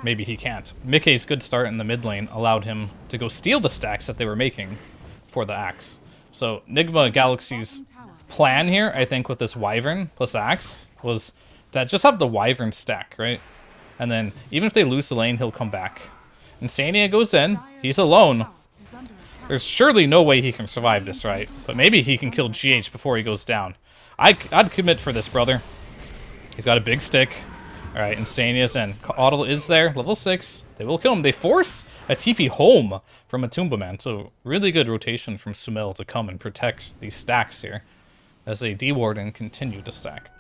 maybe he can't. Mickey's good start in the mid lane allowed him to go steal the stacks that they were making for the Axe. So Nigma Galaxy's plan here, I think, with this Wyvern plus Axe was that just have the Wyvern stack, right? And then even if they lose the lane, he'll come back. Insania goes in. He's alone. There's surely no way he can survive this, right? But maybe he can kill GH before he goes down. I'd commit for this, brother. He's got a big stick. Alright, Insania's in. Coddle is there. Level 6. They will kill him. They force a TP home from a Tumba Man. So really good rotation from Sumail to come and protect these stacks here as they deward and continue to stack.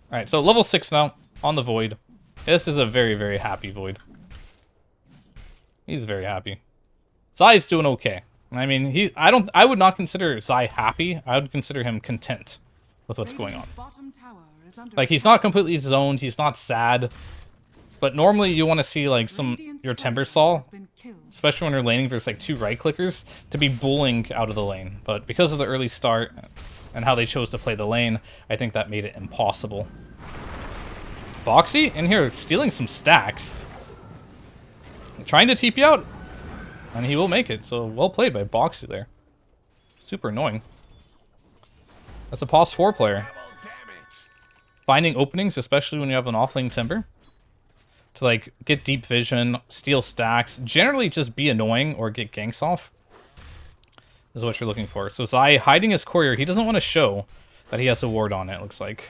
Alright, so level 6 now on the Void. This is a very, very happy Void. He's very happy. Zai's doing okay. I mean, I would not consider Zai happy. I would consider him content with what's going on. Like, he's not completely zoned, he's not sad. But normally you want to see like your Timbersaw, especially when you're laning versus like 2 right clickers, to be bullying out of the lane. But because of the early start and how they chose to play the lane, I think that made it impossible. Boxy in here stealing some stacks. Trying to TP out. And he will make it, so well played by Boxy there. Super annoying. That's a Pos 4 player. Finding openings, especially when you have an offlane Timber. To like get deep vision, steal stacks, generally just be annoying or get ganks off. Is what you're looking for. So Zai hiding his courier, he doesn't want to show that he has a ward on it, looks like.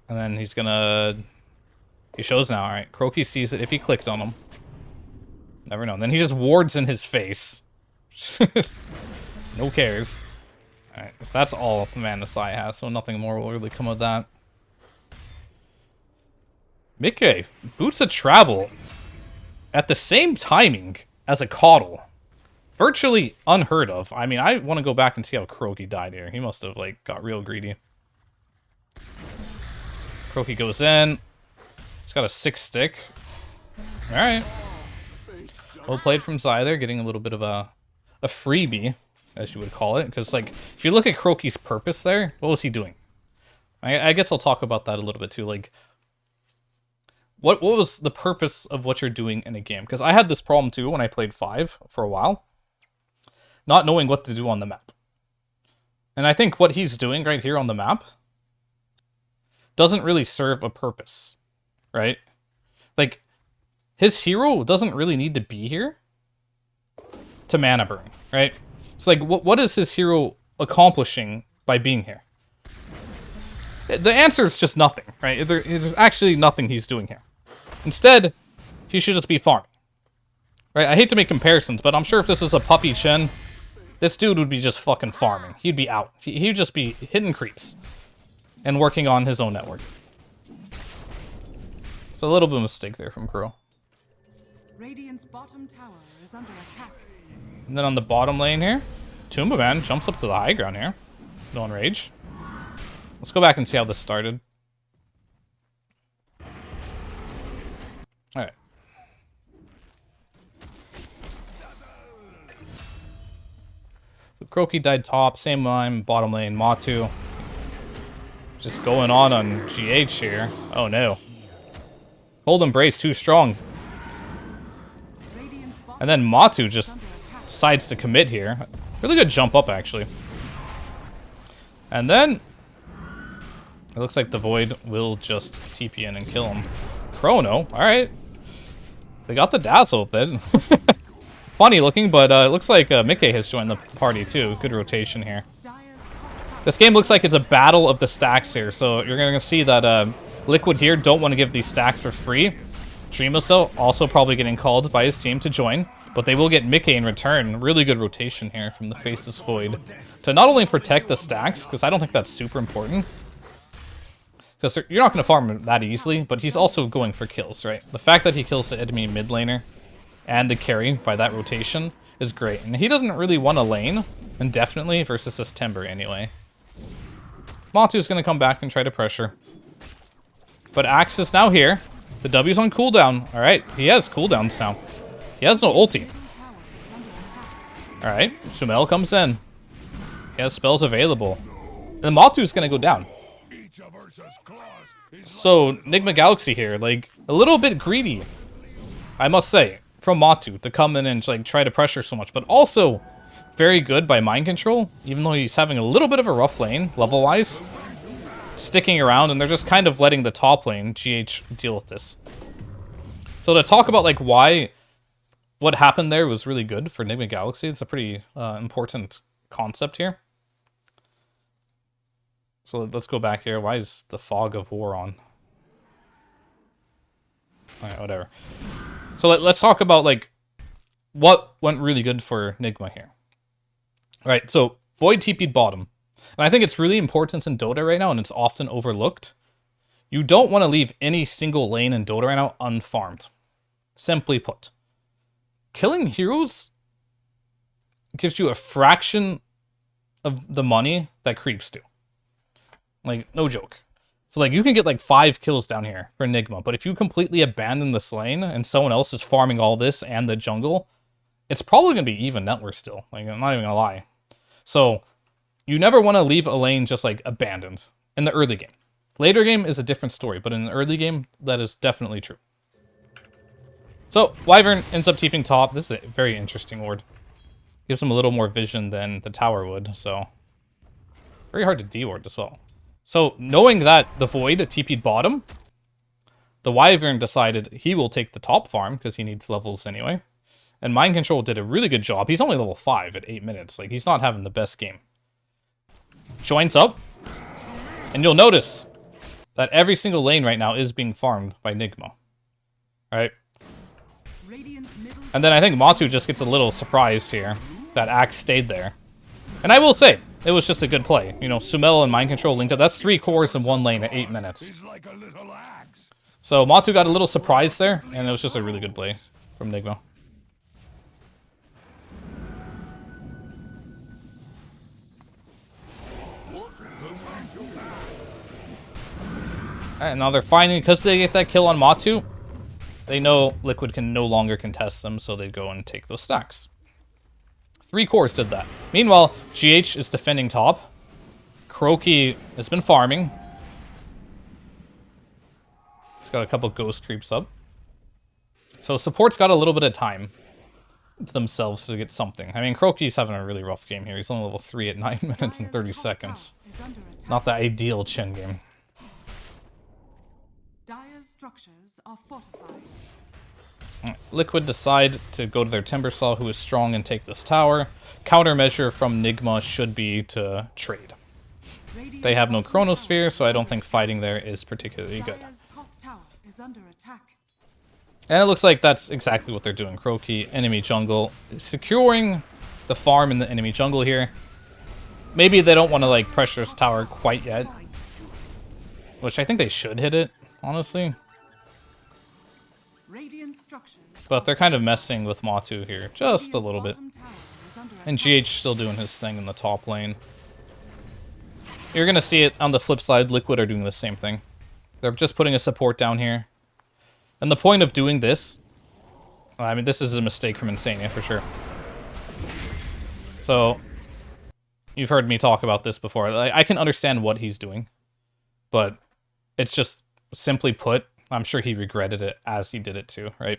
And then he's gonna... He shows now, alright. Croaky sees it if he clicked on him. Never know. And then he just wards in his face. No cares. Alright, so that's all the mana Zai has, so nothing more will really come of that. Mickey, Boots of Travel at the same timing as a Coddle. Virtually unheard of. I mean, I want to go back and see how Croaky died here. He must have, like, got real greedy. Croaky goes in. He's got a 6 stick. Alright. Well played from Zai there, getting a little bit of a freebie, as you would call it. Because, like, if you look at Croaky's purpose there, what was he doing? I guess I'll talk about that a little bit too. Like, what was the purpose of what you're doing in a game? Because I had this problem too when I played 5 for a while. Not knowing what to do on the map. And I think what he's doing right here on the map doesn't really serve a purpose, right? Like, his hero doesn't really need to be here to mana burn, right? It's like, what is his hero accomplishing by being here? The answer is just nothing, right? There's actually nothing he's doing here. Instead, he should just be farming. Right? I hate to make comparisons, but I'm sure if this was a puppy Chen, this dude would be just fucking farming. He'd be out. He'd just be hitting creeps and working on his own network. So a little bit of a mistake there from Crow. Radiant's bottom tower is under attack. And then on the bottom lane here, Tumba Man jumps up to the high ground here. No enrage. Let's go back and see how this started. Alright. So Croaky died top, same line, bottom lane, Matu. Just going on GH here. Oh no. Hold Embrace too strong. And then Matu just decides to commit here. Really good jump up, actually. And then it looks like the Void will just TP in and kill him. Chrono, alright. They got the dazzle with it. Funny looking, but it looks like Mickey has joined the party too. Good rotation here. This game looks like it's a battle of the stacks here, so you're going to see that Liquid here don't want to give these stacks for free. Dreamoso also probably getting called by his team to join, but they will get Mickey in return. Really good rotation here from the Faceless Void to not only protect the stacks, because I don't think that's super important, because you're not going to farm that easily, but he's also going for kills, right? The fact that he kills the enemy mid laner and the carry by that rotation is great. And he doesn't really want a lane, indefinitely, versus this Timber anyway. Matu's going to come back and try to pressure. But Axe is now here. The W's on cooldown. Alright, he has cooldowns now. He has no ulti. Alright, Sumail comes in. He has spells available. And Matu's going to go down. So, Nigma Galaxy here, like, a little bit greedy, I must say, from Matu to come in and like try to pressure so much, but also very good by mind control, even though he's having a little bit of a rough lane, level-wise. Sticking around, and they're just kind of letting the top lane, GH, deal with this. So to talk about like what happened there was really good for Nigma Galaxy, it's a pretty important concept here. So let's go back here. Why is the Fog of War on? Alright, whatever. So let's talk about like what went really good for Nigma here. Alright, so Void TP'd bottom. And I think it's really important in Dota right now, and it's often overlooked. You don't want to leave any single lane in Dota right now unfarmed. Simply put. Killing heroes gives you a fraction of the money that creeps do. Like, no joke. So, like, you can get, like, 5 kills down here for Nigma, but if you completely abandon this lane and someone else is farming all this and the jungle, it's probably going to be even net worth still. Like, I'm not even going to lie. So, you never want to leave a lane just, like, abandoned in the early game. Later game is a different story, but in the early game, that is definitely true. So, Wyvern ends up TPing top. This is a very interesting ward. Gives him a little more vision than the tower would, so... very hard to de-ward as well. So, knowing that the Void TP'd bottom, the Wyvern decided he will take the top farm, because he needs levels anyway. And Mind Control did a really good job. He's only level 5 at 8 minutes. Like, he's not having the best game. Joins up. And you'll notice that every single lane right now is being farmed by Nigma. Alright? And then I think Matu just gets a little surprised here that Axe stayed there. And I will say, it was just a good play. You know, Sumail and Mind Control linked up. That's 3 cores in 1 lane at 8 minutes. So Matu got a little surprised there, and it was just a really good play from Nigma. Alright, now they're finding, because they get that kill on Matu, they know Liquid can no longer contest them, so they go and take those stacks. 3 cores did that. Meanwhile, GH is defending top. Croaky has been farming. He's got a couple ghost creeps up. So support's got a little bit of time to themselves to get something. I mean, Croaky's having a really rough game here. He's only level 3 at 9 minutes and 30 seconds. Not the ideal Chen game. Dire's structures are fortified. Liquid decide to go to their Timbersaw, who is strong, and take this tower. Countermeasure from Nigma should be to trade. They have no Chronosphere, so I don't think fighting there is particularly good. Dire's top tower is under attack. And it looks like that's exactly what they're doing. Croaky, enemy jungle, securing the farm in the enemy jungle here. Maybe they don't want to like pressure this tower quite yet, which I think they should hit it, honestly. Radiant structures. But they're kind of messing with Matu here, just a little bit. Bottom tower is under And attack. GH still doing his thing in the top lane. You're going to see it on the flip side. Liquid are doing the same thing. They're just putting a support down here. And the point of doing this... I mean, this is a mistake from Insania, for sure. So, you've heard me talk about this before. Like, I can understand what he's doing. But it's just, simply put, I'm sure he regretted it as he did it too, right?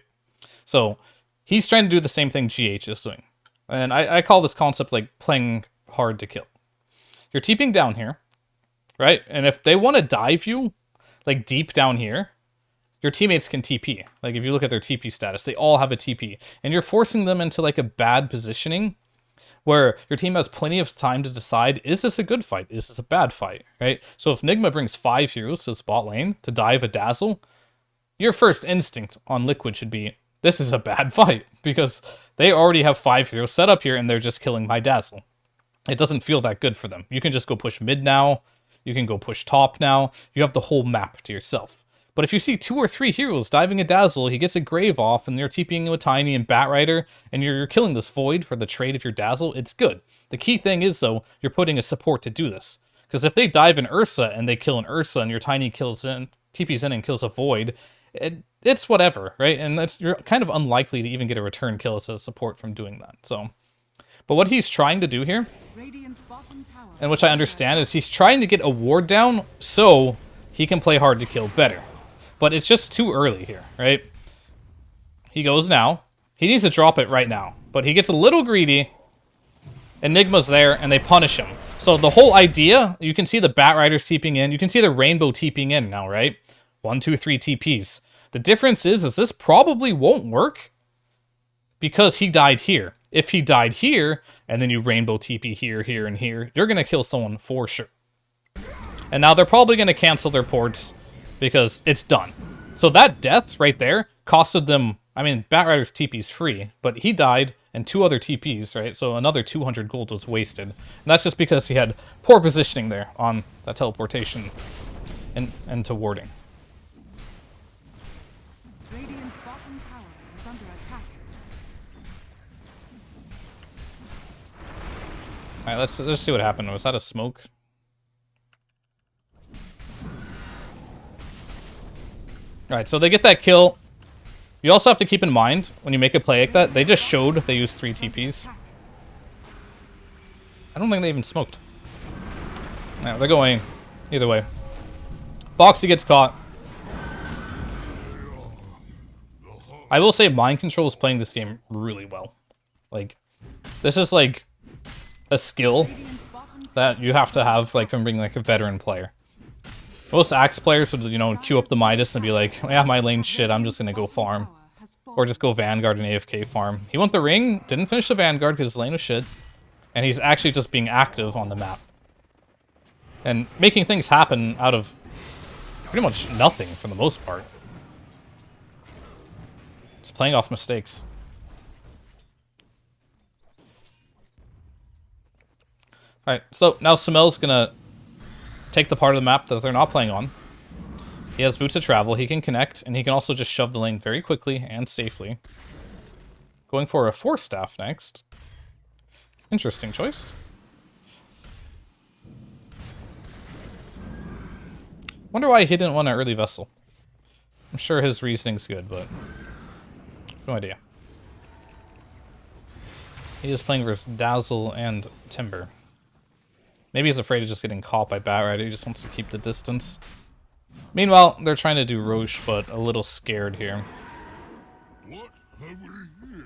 So, he's trying to do the same thing GH is doing. And I call this concept like playing hard to kill. You're TPing down here, right? And if they want to dive you, like deep down here, your teammates can TP. Like if you look at their TP status, they all have a TP. And you're forcing them into like a bad positioning where your team has plenty of time to decide, is this a good fight? Is this a bad fight, right? So if Nigma brings 5 heroes to the spot lane to dive a Dazzle, your first instinct on Liquid should be, this is a bad fight, because they already have 5 heroes set up here and they're just killing my Dazzle. It doesn't feel that good for them. You can just go push mid now. You can go push top now. You have the whole map to yourself. But if you see 2 or 3 heroes diving a Dazzle, he gets a Grave off, and they're TPing with Tiny and Batrider, and you're killing this Void for the trade of your Dazzle, it's good. The key thing is, though, you're putting a support to do this. Because if they dive an Ursa, and they kill an Ursa, and your Tiny TPs in and kills a Void, it's whatever, right? And you're kind of unlikely to even get a return kill as a support from doing that. So, but what he's trying to do here, Radiant's bottom tower and which I understand, is he's trying to get a ward down so he can play hard to kill better. But it's just too early here, right? He goes now. He needs to drop it right now. But he gets a little greedy. Enigma's there, and they punish him. So the whole idea, you can see the Batriders TPing in. You can see the Rainbow TPing in now, right? 1, 2, 3 TPs. The difference is this probably won't work because he died here. If he died here, and then you Rainbow TP here, here, and here, you're going to kill someone for sure. And now they're probably going to cancel their ports because it's done. So that death right there costed them, I mean, Batrider's TP's free, but he died and 2 other TPs, right? So another 200 gold was wasted. And that's just because he had poor positioning there on that teleportation and to warding. Radiant's bottom tower is under attack. All right, let's see what happened. Was that a smoke? All right, so they get that kill. You also have to keep in mind when you make a play like that, they just showed they used 3 TPs. I don't think they even smoked. No, they're going either way. Foxy gets caught. I will say Mind Control is playing this game really well. Like, this is like a skill that you have to have like from being like a veteran player. Most Axe players would, you know, queue up the Midas and be like, yeah, my lane shit, I'm just gonna go farm. Or just go Vanguard and AFK farm. He went the ring, didn't finish the Vanguard because his lane was shit. And he's actually just being active on the map. And making things happen out of pretty much nothing for the most part. Just playing off mistakes. Alright, so now Sumel's gonna take the part of the map that they're not playing on. He has Boots of Travel, he can connect, and he can also just shove the lane very quickly and safely. Going for a Force Staff next. Interesting choice. Wonder why he didn't want an early Vessel. I'm sure his reasoning's good, but no idea. He is playing versus Dazzle and Timber. Maybe he's afraid of just getting caught by Batrider. He just wants to keep the distance. Meanwhile, they're trying to do Roche, but a little scared here. What have we here?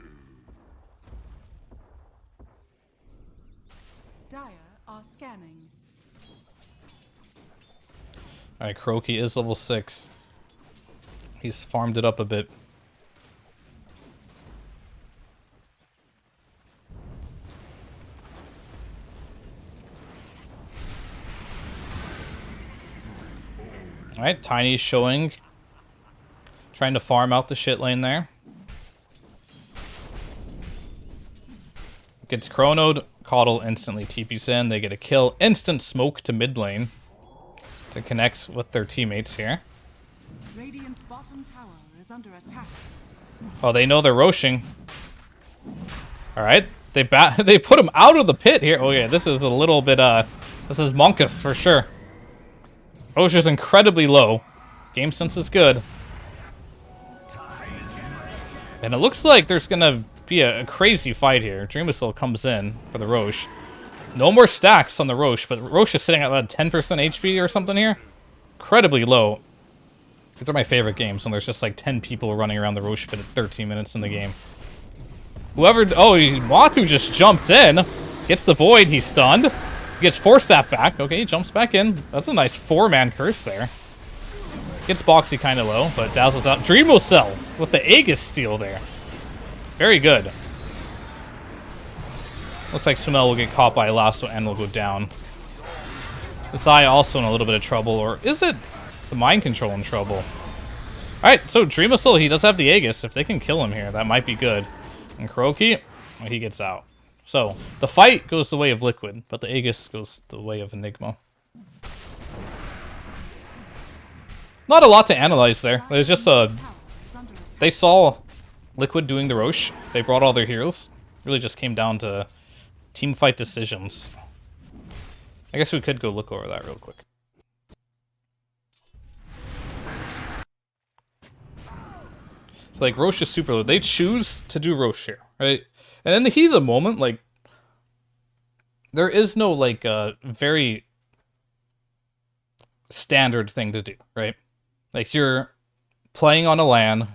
Dire are scanning. Alright, Croaky is level 6. He's farmed it up a bit. Alright, Tiny's showing. Trying to farm out the shit lane there. Gets chronoed. Caudle instantly TPs in. They get a kill. Instant smoke to mid lane to connect with their teammates here. Radiant's bottom tower is under attack. Oh, they know they're roshing. Alright. They put him out of the pit here. Oh yeah, this is a little bit this is Monkus for sure. Rosh is incredibly low. Game sense is good. And it looks like there's gonna be a crazy fight here. Dreamwhistle comes in for the Rosh. No more stacks on the Rosh, but Rosh is sitting at about 10% HP or something here. Incredibly low. These are my favorite games when there's just like 10 people running around the Rosh pit at 13 minutes in the game. Whoever... Oh, Watu just jumps in. Gets the Void, he's stunned. He gets 4 staff back. Okay, he jumps back in. That's a nice 4-man curse there. Gets Boxy kind of low, but dazzles out. Dreamwhistle with the Aegis steal there. Very good. Looks like Sumail will get caught by a lasso and will go down. Zai also in a little bit of trouble, or is it the mind control in trouble? Alright, so Dreamwhistle, he does have the Aegis. If they can kill him here, that might be good. And Kuroki, well, he gets out. So, the fight goes the way of Liquid, but the Aegis goes the way of Nigma. Not a lot to analyze there. There's just a... They saw Liquid doing the Rosh. They brought all their heroes. Really just came down to team fight decisions. I guess we could go look over that real quick. So like Rosh is super low. They choose to do Rosh here, right? And in the heat of the moment, like there is no like very standard thing to do, right? Like you're playing on a LAN.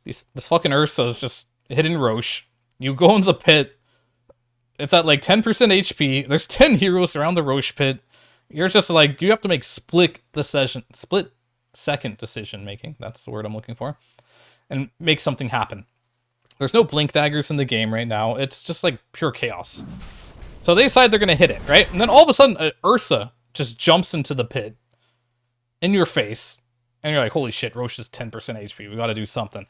This fucking Ursa is just hitting Rosh. You go into the pit. It's at like 10% HP. There's 10 heroes around the Rosh pit. You're just like, you have to make split second decision making. That's the word I'm looking for. And make something happen. There's no blink daggers in the game right now. It's just like pure chaos. So they decide they're going to hit it, right? And then all of a sudden, Ursa just jumps into the pit in your face. And you're like, holy shit, Rosh is 10% HP. We got to do something.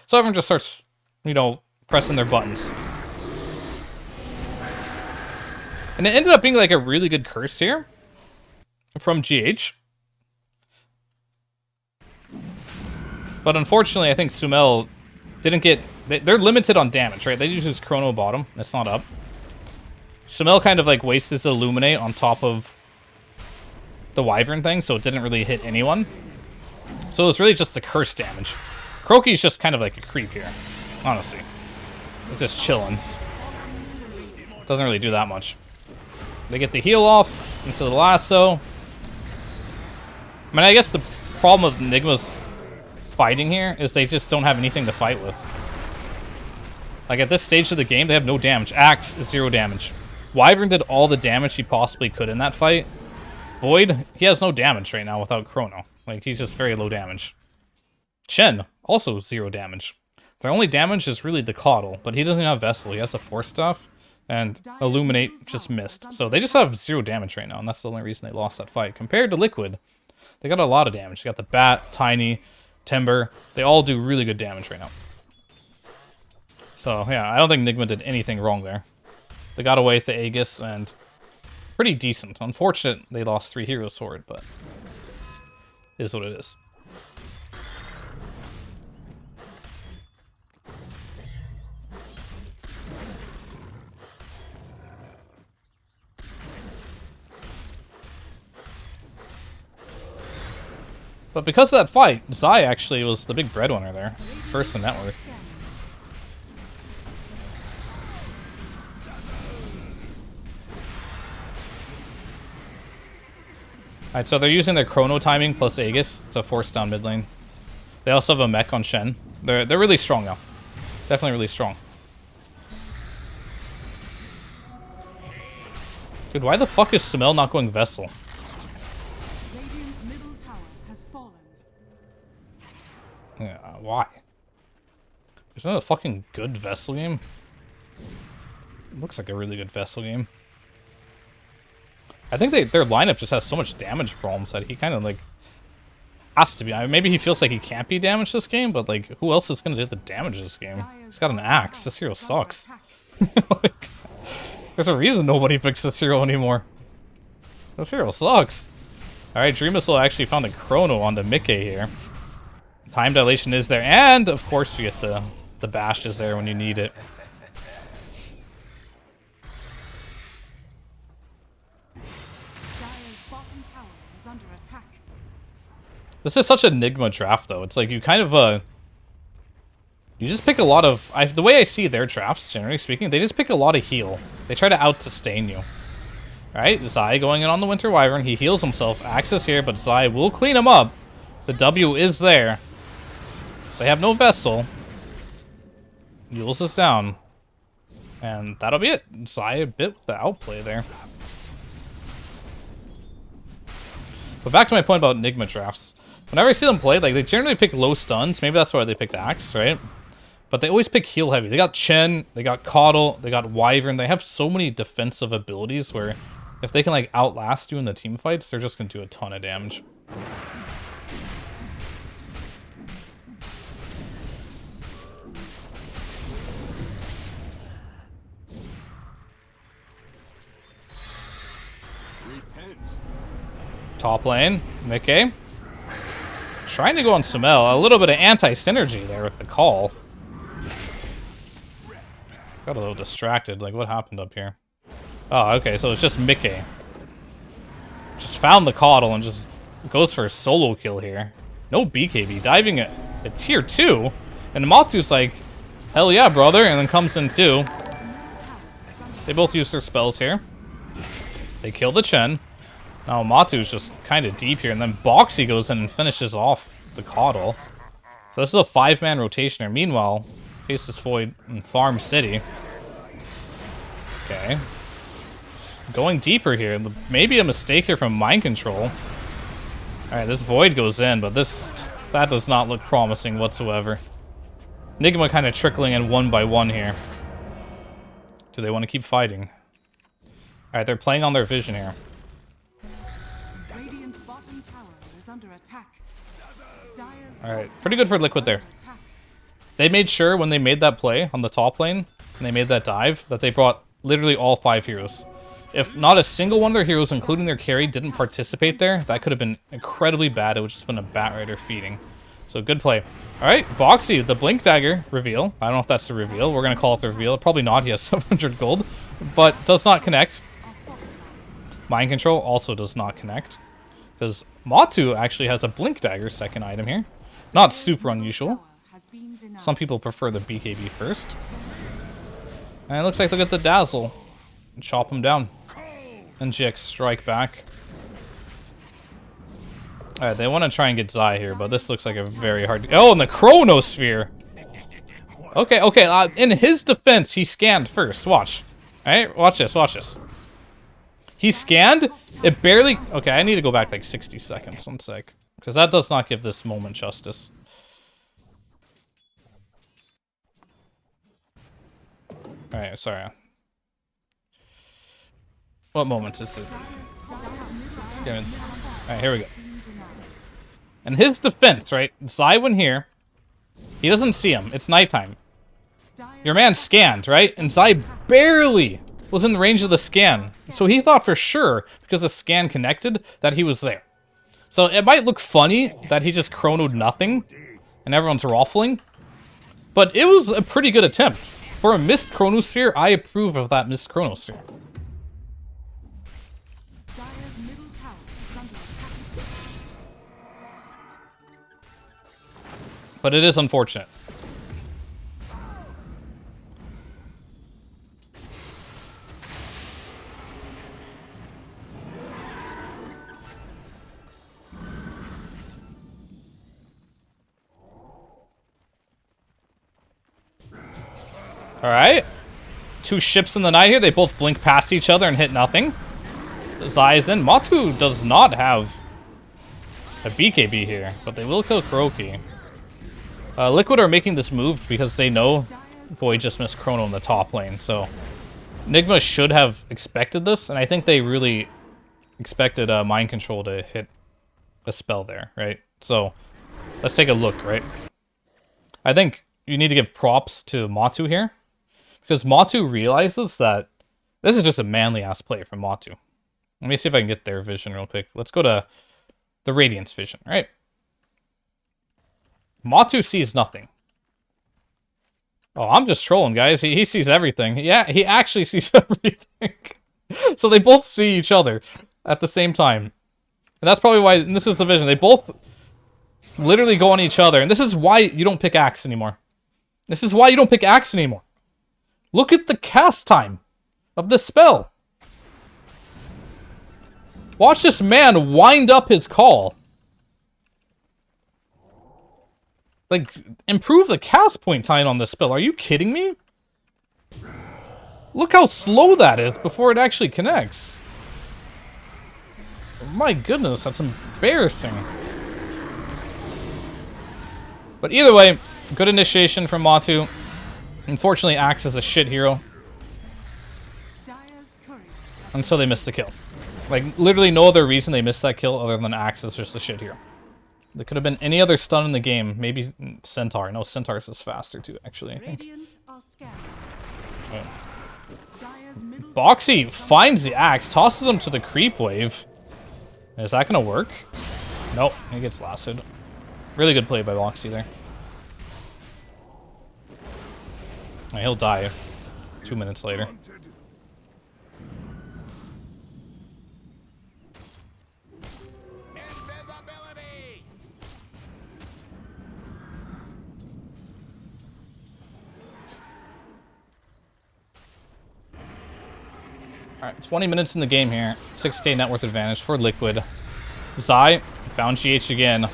So everyone just starts, you know, pressing their buttons. And it ended up being like a really good curse here from GH. But unfortunately, I think Sumail didn't get... They're limited on damage, right? They use his Chrono bottom. That's not up. Sumail kind of like wastes his Illuminate on top of the Wyvern thing, so it didn't really hit anyone. So it was really just the curse damage. Kuroki's just kind of like a creep here, honestly. It's just chilling. Doesn't really do that much. They get the heal off into the lasso. I mean, I guess the problem with Nigma's fighting here is they just don't have anything to fight with. Like at this stage of the game, they have no damage. Axe is 0 damage. Wyvern did all the damage he possibly could in that fight. Void, he has no damage right now without Chrono. Like, he's just very low damage. Chen, also 0 damage. Their only damage is really the Caudle, but he doesn't have Vessel. He has a Force Staff, and Illuminate just missed. So they just have 0 damage right now, and that's the only reason they lost that fight. Compared to Liquid, they got a lot of damage. They got the Bat, Tiny, Timber. They all do really good damage right now. So, yeah, I don't think Nigma did anything wrong there. They got away with the Aegis, and pretty decent. Unfortunate they lost 3 Hero Sword, but it is what it is. But because of that fight, Zai actually was the big breadwinner there. First in net worth. Alright, so they're using their Chrono timing plus Aegis to force down mid lane. They also have a mech on Shen. They're really strong now. Definitely really strong. Dude, why the fuck is Sumail not going Vessel? Radiant's middle tower has fallen. Isn't it a fucking good Vessel game? Looks like a really good Vessel game. I think their lineup just has so much damage problems that he kind of like has to be. I mean, maybe he feels like he can't be damaged this game, but like, who else is gonna do the damage this game? He's got an axe. This hero sucks. Like, there's a reason nobody picks this hero anymore. This hero sucks. Alright, Dream Missile actually found a Chrono on the Mickey here. Time dilation is there, and of course you get the bashes there when you need it. Dire's bottom tower is under attack. This is such a Nigma draft, though. It's like you kind of, you just pick a lot of... the way I see their drafts, generally speaking, they just pick a lot of heal. They try to out-sustain you. Alright, Zai going in on the Winter Wyvern. He heals himself. Axe is here, but Zai will clean him up. The W is there. They have no Vessel. Yules is down. And that'll be it. Zai a bit with the outplay there. But back to my point about Nigma drafts. Whenever I see them play, like, they generally pick low stuns. Maybe that's why they picked Axe, right? But they always pick heal heavy. They got Chen, they got Coddle, they got Wyvern. They have so many defensive abilities where if they can, like, outlast you in the team fights, they're just going to do a ton of damage. Top lane, Mickey. Trying to go on Summel. A little bit of anti-synergy there with the call. Got a little distracted. Like, what happened up here? Oh, okay, so it's just Mickey. Just found the Coddle and just goes for a solo kill here. No BKB. Diving at tier 2. And Matu's like, hell yeah, brother. And then comes in too. They both use their spells here. They kill the Chen. Now Matu's just kind of deep here, and then Boxy goes in and finishes off the Coddle. So this is a 5-man rotation here. Meanwhile, faces Void in Farm City. Okay. Going deeper here. Maybe a mistake here from Mind Control. Alright, this Void goes in, but that does not look promising whatsoever. Nigma kind of trickling in one by one here. Do they want to keep fighting? Alright, they're playing on their vision here. Radiant's bottom tower is under attack. Dire's Alright, pretty good for Liquid there. attack. They made sure when they made that play on the top lane, and they made that dive, that they brought literally all 5 heroes. If not a single one of their heroes, including their carry, didn't participate there, that could have been incredibly bad. It would just been a Batrider feeding. So good play. Alright, Boxy, the Blink Dagger reveal. I don't know if that's the reveal. We're going to call it the reveal. Probably not. He has 700 gold, but does not connect. Mind Control also does not connect. Because Matu actually has a Blink Dagger second item here. Not super unusual. Has been denied. Some people prefer the BKB first. And it looks like they'll get the Dazzle. And chop him down. And GX strike back. Alright, they want to try and get Zai here, but this looks like a very hard... Oh, and the Chronosphere! Okay, okay, in his defense, he scanned first. Watch. Alright, watch this, watch this. He scanned, it barely... Okay, I need to go back like 60 seconds, 1 sec. Because that does not give this moment justice. Alright, sorry. What moment is it? Alright, here we go. And his defense, right? Zai went here. He doesn't see him. It's nighttime. Your man scanned, right? And Zai barely was in the range of the scan. So he thought for sure, because the scan connected, that he was there. So it might look funny that he just chronoed nothing and everyone's ruffling. But it was a pretty good attempt. For a missed Chronosphere, I approve of that missed Chronosphere. Dire's middle tower is under attack. But it is unfortunate. Alright. 2 ships in the night here. They both blink past each other and hit nothing. Zai is in. Matu does not have a BKB here, but they will kill Kuroki. Liquid are making this move because they know Void just missed Chrono in the top lane, so Nigma should have expected this, and I think they really expected Mind Control to hit a spell there, right? So let's take a look, right? I think you need to give props to Matu here, because Matu realizes that this is just a manly-ass play from Matu. Let me see if I can get their vision real quick. Let's go to the Radiance vision, right? Matu sees nothing. Oh, I'm just trolling, guys. He sees everything. Yeah, he actually sees everything. So they both see each other at the same time. And that's probably why, and this is the vision, they both literally go on each other. And this is why you don't pick Axe anymore. This is why you don't pick Axe anymore. Look at the cast time of this spell. Watch this man wind up his call. Like, improve the cast point time on this spell. Are you kidding me? Look how slow that is before it actually connects. My goodness, that's embarrassing. But either way, good initiation from Matu. Unfortunately, Axe is a shit hero. And so they missed the kill. Like, literally no other reason they missed that kill other than Axe is just a shit hero. There could have been any other stun in the game. Maybe Centaur. No, Centaur's is faster too, actually, I think. Oh. Boxy finds the Axe, tosses him to the creep wave. Is that going to work? Nope, he gets lasted. Really good play by Boxy there. Oh, he'll die 2 minutes later. Alright, 20 minutes in the game here. 6k net worth advantage for Liquid. Zai found GH again.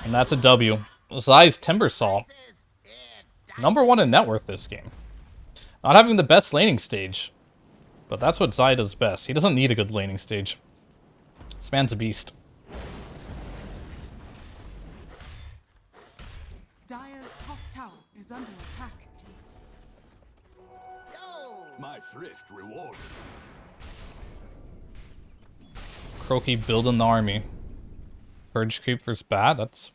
And that's a W. Zai's Timbersaw. #1 in net worth this game. Not having the best laning stage. But that's what Zai does best. He doesn't need a good laning stage. This man's a beast. Dire's top tower is under attack. My thrift rewarded. Croaky building the army. Purge creep versus bad, that's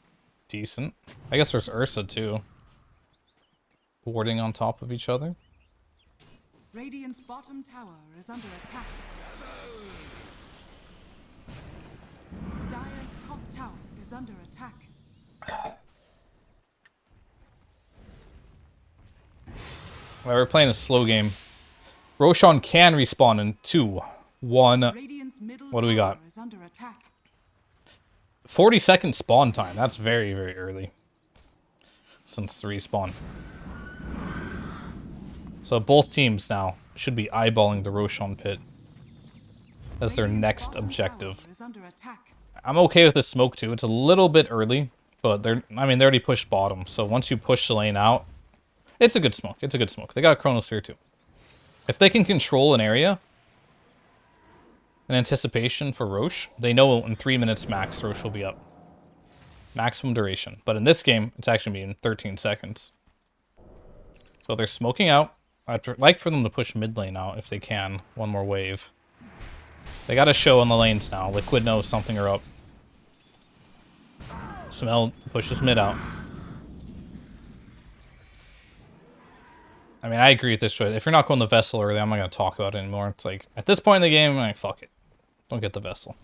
decent. I guess there's Ursa too. Warding on top of each other. Radiant's bottom tower is under attack. Dire's top tower is under attack. Well, we're playing a slow game. Roshan can respawn in 2, 1. What do we got? 40-second spawn time. That's very, very early. Since the respawn. So both teams now should be eyeballing the Roshan pit as their next objective. I'm okay with this smoke too. It's a little bit early, but they already pushed bottom. So once you push the lane out, it's a good smoke. It's a good smoke. They got Chronosphere too. If they can control an area in anticipation for Roche, they know in 3 minutes max Roche will be up. Maximum duration. But in this game, it's actually going to be in 13 seconds. So they're smoking out. I'd like for them to push mid lane out if they can. One more wave. They got a show on the lanes now. Liquid knows something are up. Smell pushes mid out. I mean, I agree with this choice. If you're not going the Vessel early, I'm not going to talk about it anymore. It's like, at this point in the game, I'm like, fuck it. Don't get the Vessel.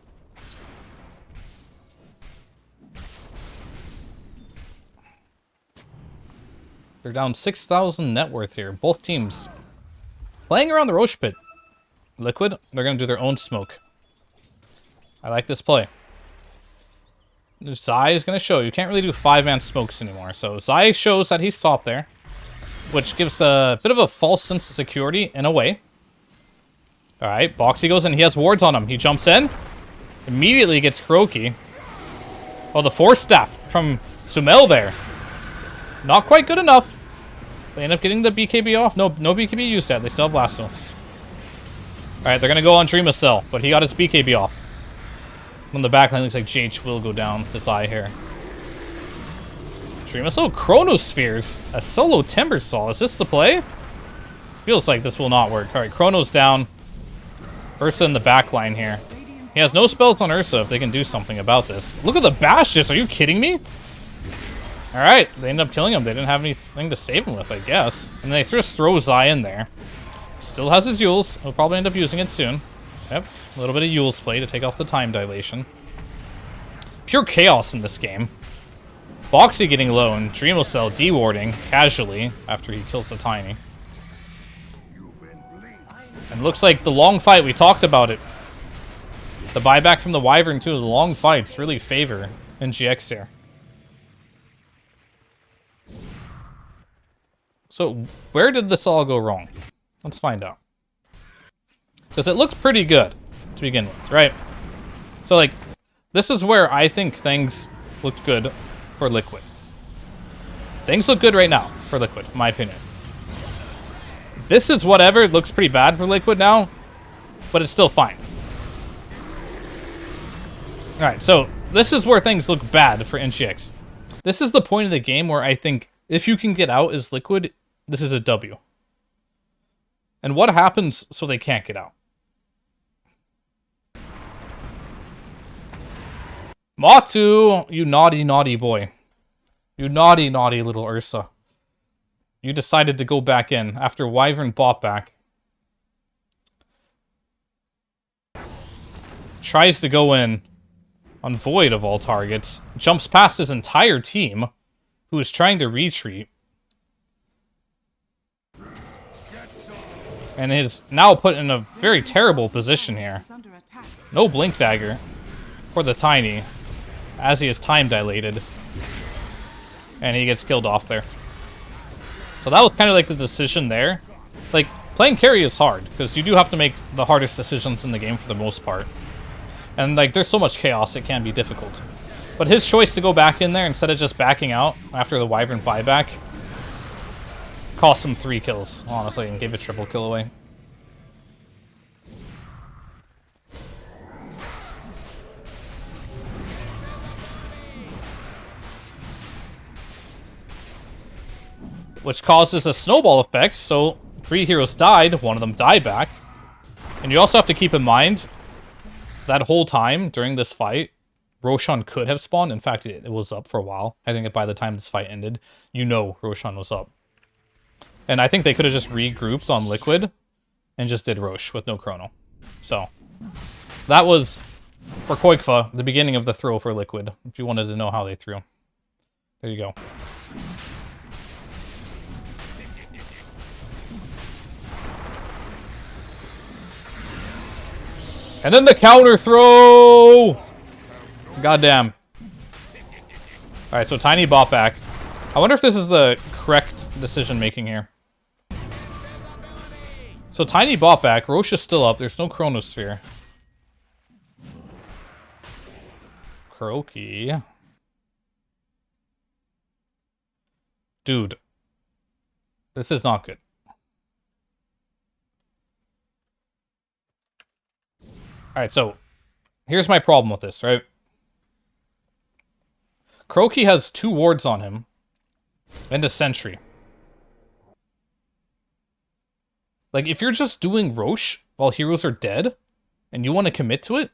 They're down 6,000 net worth here. Both teams playing around the Roche pit. Liquid, they're going to do their own smoke. I like this play. Zai is going to show. You can't really do 5-man smokes anymore. So Zai shows that he's top there, which gives a bit of a false sense of security in a way. Alright, Boxy goes in. He has wards on him. He jumps in. Immediately gets Croaky. Oh, the Force Staff from Sumel there. Not quite good enough. They end up getting the BKB off. No BKB used yet. They still have Lasso. Alright, they're going to go on Dream Cell, but he got his BKB off. On the back line, looks like JH will go down to Zai here. Dreamwhistle, Chronospheres, a solo Timbersaw. Is this the play? It feels like this will not work. All right, Chrono's down. Ursa in the back line here. He has no spells on Ursa if they can do something about this. Look at the Bashes. Are you kidding me? All right, they ended up killing him. They didn't have anything to save him with, I guess. And they just throw Zai in there. Still has his Yules. He'll probably end up using it soon. Yep, a little bit of Yules play to take off the time dilation. Pure chaos in this game. Boxy getting low and Dreamocell dewarding casually after he kills the Tiny. And looks like the long fight, we talked about it. The buyback from the Wyvern too, the long fights really favor NGX here. So, where did this all go wrong? Let's find out. Because it looks pretty good to begin with, right? So, like, this is where I think things looked good for Liquid. Things look good right now for Liquid, in my opinion. This is whatever. It looks pretty bad for Liquid now, but it's still fine. Alright, so this is where things look bad for NGX. This is the point of the game where I think if you can get out as Liquid, this is a W. And what happens so they can't get out? Matu, you naughty, naughty boy. You naughty, naughty little Ursa. You decided to go back in after Wyvern bought back. Tries to go in on Void of all targets. Jumps past his entire team, who is trying to retreat. And is now put in a very terrible position here. No Blink Dagger for the Tiny, as he is time dilated. And he gets killed off there. So that was kind of like the decision there. Like, playing carry is hard, because you do have to make the hardest decisions in the game for the most part. And, like, there's so much chaos, it can be difficult. But his choice to go back in there instead of just backing out after the Wyvern buyback cost him 3 kills, honestly, and gave a triple kill away. Which causes a snowball effect, so 3 heroes died, one of them died back. And you also have to keep in mind, that whole time during this fight, Roshan could have spawned. In fact, it was up for a while. I think by the time this fight ended, you know Roshan was up. And I think they could have just regrouped on Liquid and just did Rosh with no chrono. So, that was, for Koikfa, the beginning of the throw for Liquid, if you wanted to know how they threw. There you go. And then the counter throw! Goddamn. Alright, so Tiny bought back. I wonder if this is the correct decision making here. So Tiny bought back. Rosh is still up. There's no Chronosphere. Kuroki. Dude. This is not good. Alright, so here's my problem with this, right? Kuroki has 2 wards on him and a sentry. Like, if you're just doing Rosh while heroes are dead and you want to commit to it,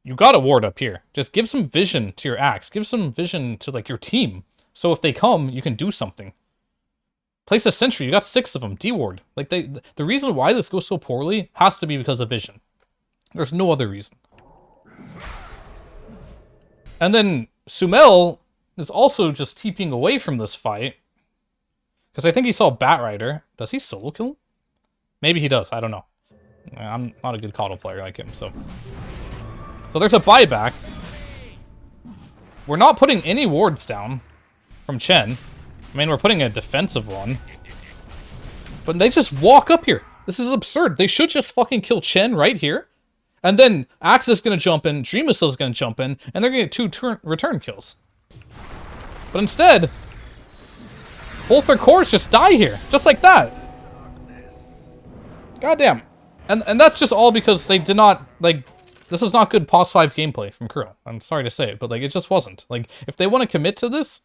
you got a ward up here. Just give some vision to your axe. Give some vision to, like, your team. So if they come, you can do something. Place a sentry. You got 6 of them. D-ward. Like, the reason why this goes so poorly has to be because of vision. There's no other reason. And then Sumail is also just TPing away from this fight. Because I think he saw Batrider. Does he solo kill him? Maybe he does. I don't know. I'm not a good Coddle player like him, so... So there's a buyback. We're not putting any wards down from Chen. I mean, we're putting a defensive one. But they just walk up here. This is absurd. They should just fucking kill Chen right here. And then Axe is going to jump in, Dreamwhistle is going to jump in, and they're going to get 2 return kills. But instead, both their cores just die here. Just like that. Goddamn. And that's just all because they did not, like, this is not good POS 5 gameplay from Kuro. I'm sorry to say it, but, like, it just wasn't. Like, if they want to commit to this,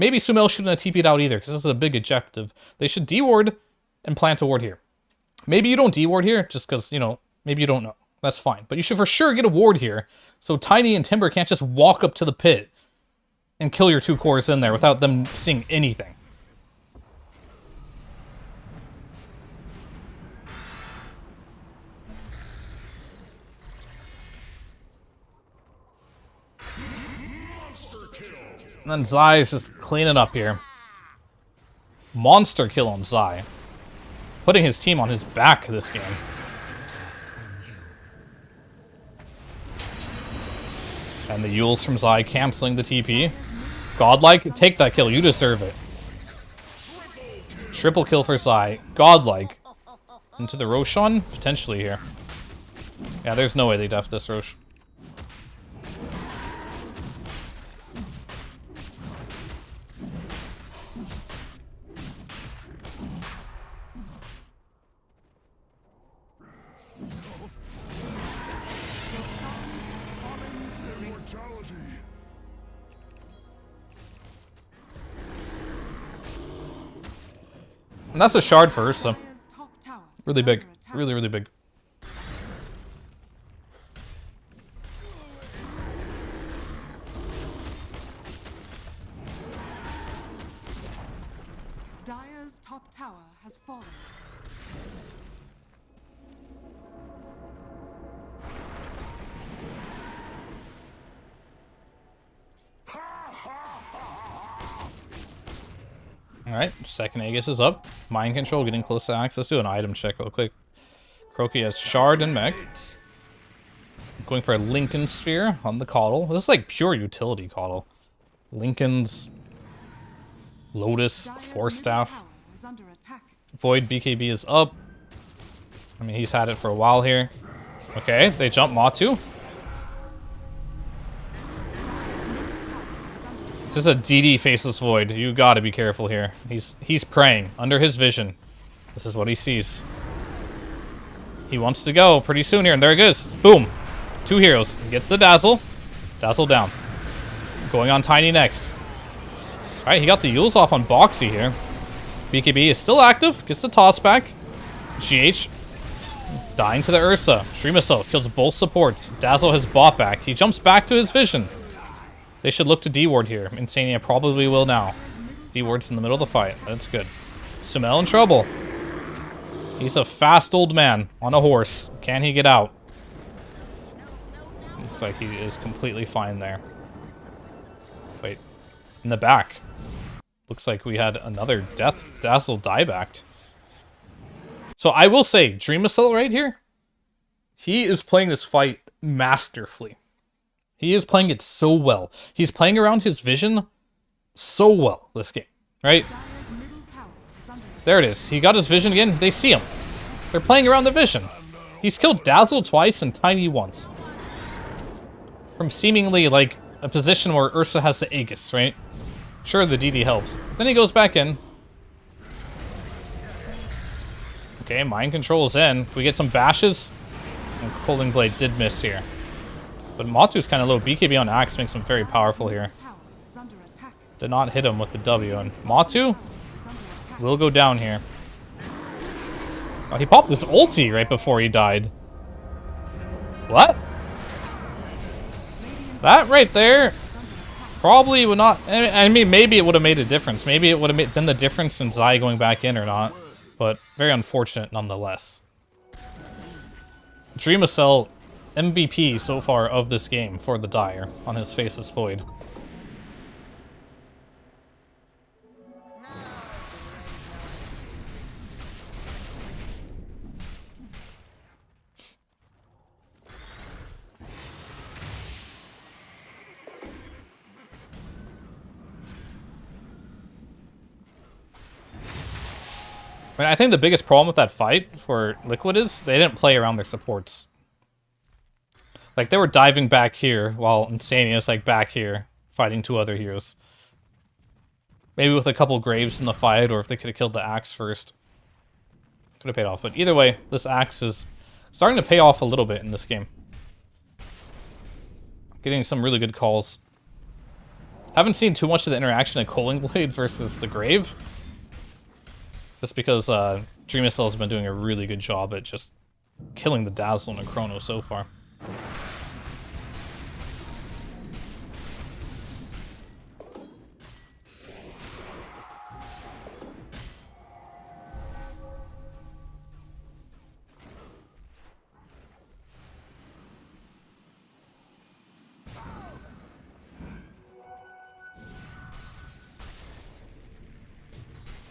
Maybe Sumail shouldn't have TP'd out either, because this is a big objective. They should D-ward and plant a ward here. Maybe you don't D-ward here, just because, you know, maybe you don't know. That's fine. But you should for sure get a ward here, so Tiny and Timber can't just walk up to the pit and kill your 2 cores in there without them seeing anything. And then Zai is just cleaning up here. Monster kill on Zai. Putting his team on his back this game. And the Yules from Zai canceling the TP. Godlike, take that kill. You deserve it. Triple kill for Zai. Godlike. Into the Roshan? Potentially here. Yeah, there's no way they def this Rosh. And that's a shard for Ursa. Dire's top tower Really is big. under attack. Really, really big. Dire's top tower has fallen. Alright, second Aegis is up. Mind control, getting close to Axe. Let's do an item check real quick. Croaky has Shard and Mech. Going for a Lincoln Sphere on the Coddle. This is like pure utility Coddle. Lincoln's Lotus, Dire's Force middle Staff. tower is under attack. Void BKB is up. I mean, he's had it for a while here. Okay, they jump Matu. This is a DD faceless Void. You gotta be careful here. He's praying under his vision. This is what he sees. He wants to go pretty soon here, and there it goes. Boom. 2 heroes. He gets the Dazzle. Dazzle down. Going on Tiny next. Alright, he got the Yules off on Boxy here. BKB is still active. Gets the toss back. GH dying to the Ursa. Stream Assault kills both supports. Dazzle has bought back. He jumps back to his vision. They should look to D-ward here. Insania probably will now. D-ward's in the middle of the fight. That's good. Sumail in trouble. He's a fast old man on a horse. Can he get out? Looks like he is completely fine there. Wait. In the back. Looks like we had another Death Dazzle diebacked. So I will say, Dream Assault right here, he is playing this fight masterfully. He is playing it so well. He's playing around his vision so well this game, right? Dire's middle tower is under attack. There it is. He got his vision again. They see him. They're playing around the vision. He's killed Dazzle twice and Tiny once. From seemingly like a position where Ursa has the Aegis, right? Sure, the DD helps. Then he goes back in. Okay, mind control is in. We get some bashes. And Colding Blade did miss here. But Matu's kind of low. BKB on Axe makes him very powerful here. Tower is under attack. Did not hit him with the W. And Matu Is under attack. will go down here. Oh, he popped this ulti right before he died. What? That right there probably would not... I mean, maybe it would have made a difference. Maybe it would have been the difference in Zai going back in or not. But very unfortunate nonetheless. Dreamacell MVP so far of this game for the Dire on his Faceless Void. I mean, I think the biggest problem with that fight for Liquid is they didn't play around their supports. Like, they were diving back here while Insania's like back here fighting 2 other heroes. Maybe with a couple Graves in the fight, or if they could have killed the Axe first. Could have paid off. But either way, this Axe is starting to pay off a little bit in this game. Getting some really good calls. Haven't seen too much of the interaction of Coaling Blade versus the Grave. Just because Dream Missile has been doing a really good job at just killing the Dazzle and the Chrono so far.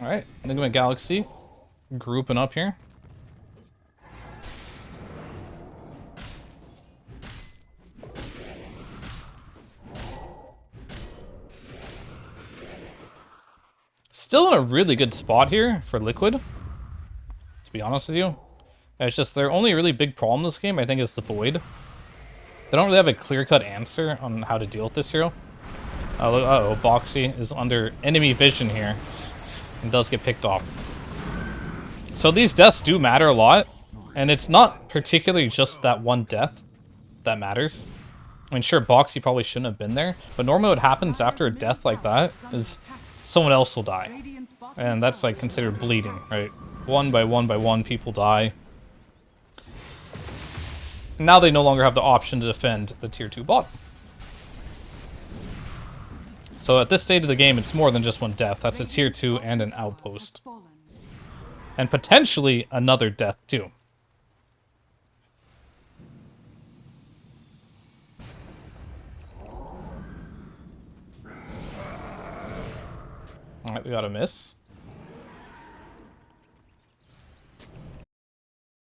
Alright, Nigma Galaxy grouping up here. Still in a really good spot here for Liquid, to be honest with you. It's just their only really big problem in this game, I think, is the Void. They don't really have a clear-cut answer on how to deal with this hero. Uh-oh, Boxy is under enemy vision here and does get picked off. So these deaths do matter a lot, and it's not particularly just that one death that matters. I mean, sure, Boxy probably shouldn't have been there, but normally what happens after a death like that is someone else will die. And that's like considered bleeding, right? One by one, people die. Now they no longer have the option to defend the tier 2 bot. So at this stage of the game, it's more than just one death. That's a tier 2 and an outpost. And potentially another death too. Alright, we got a miss.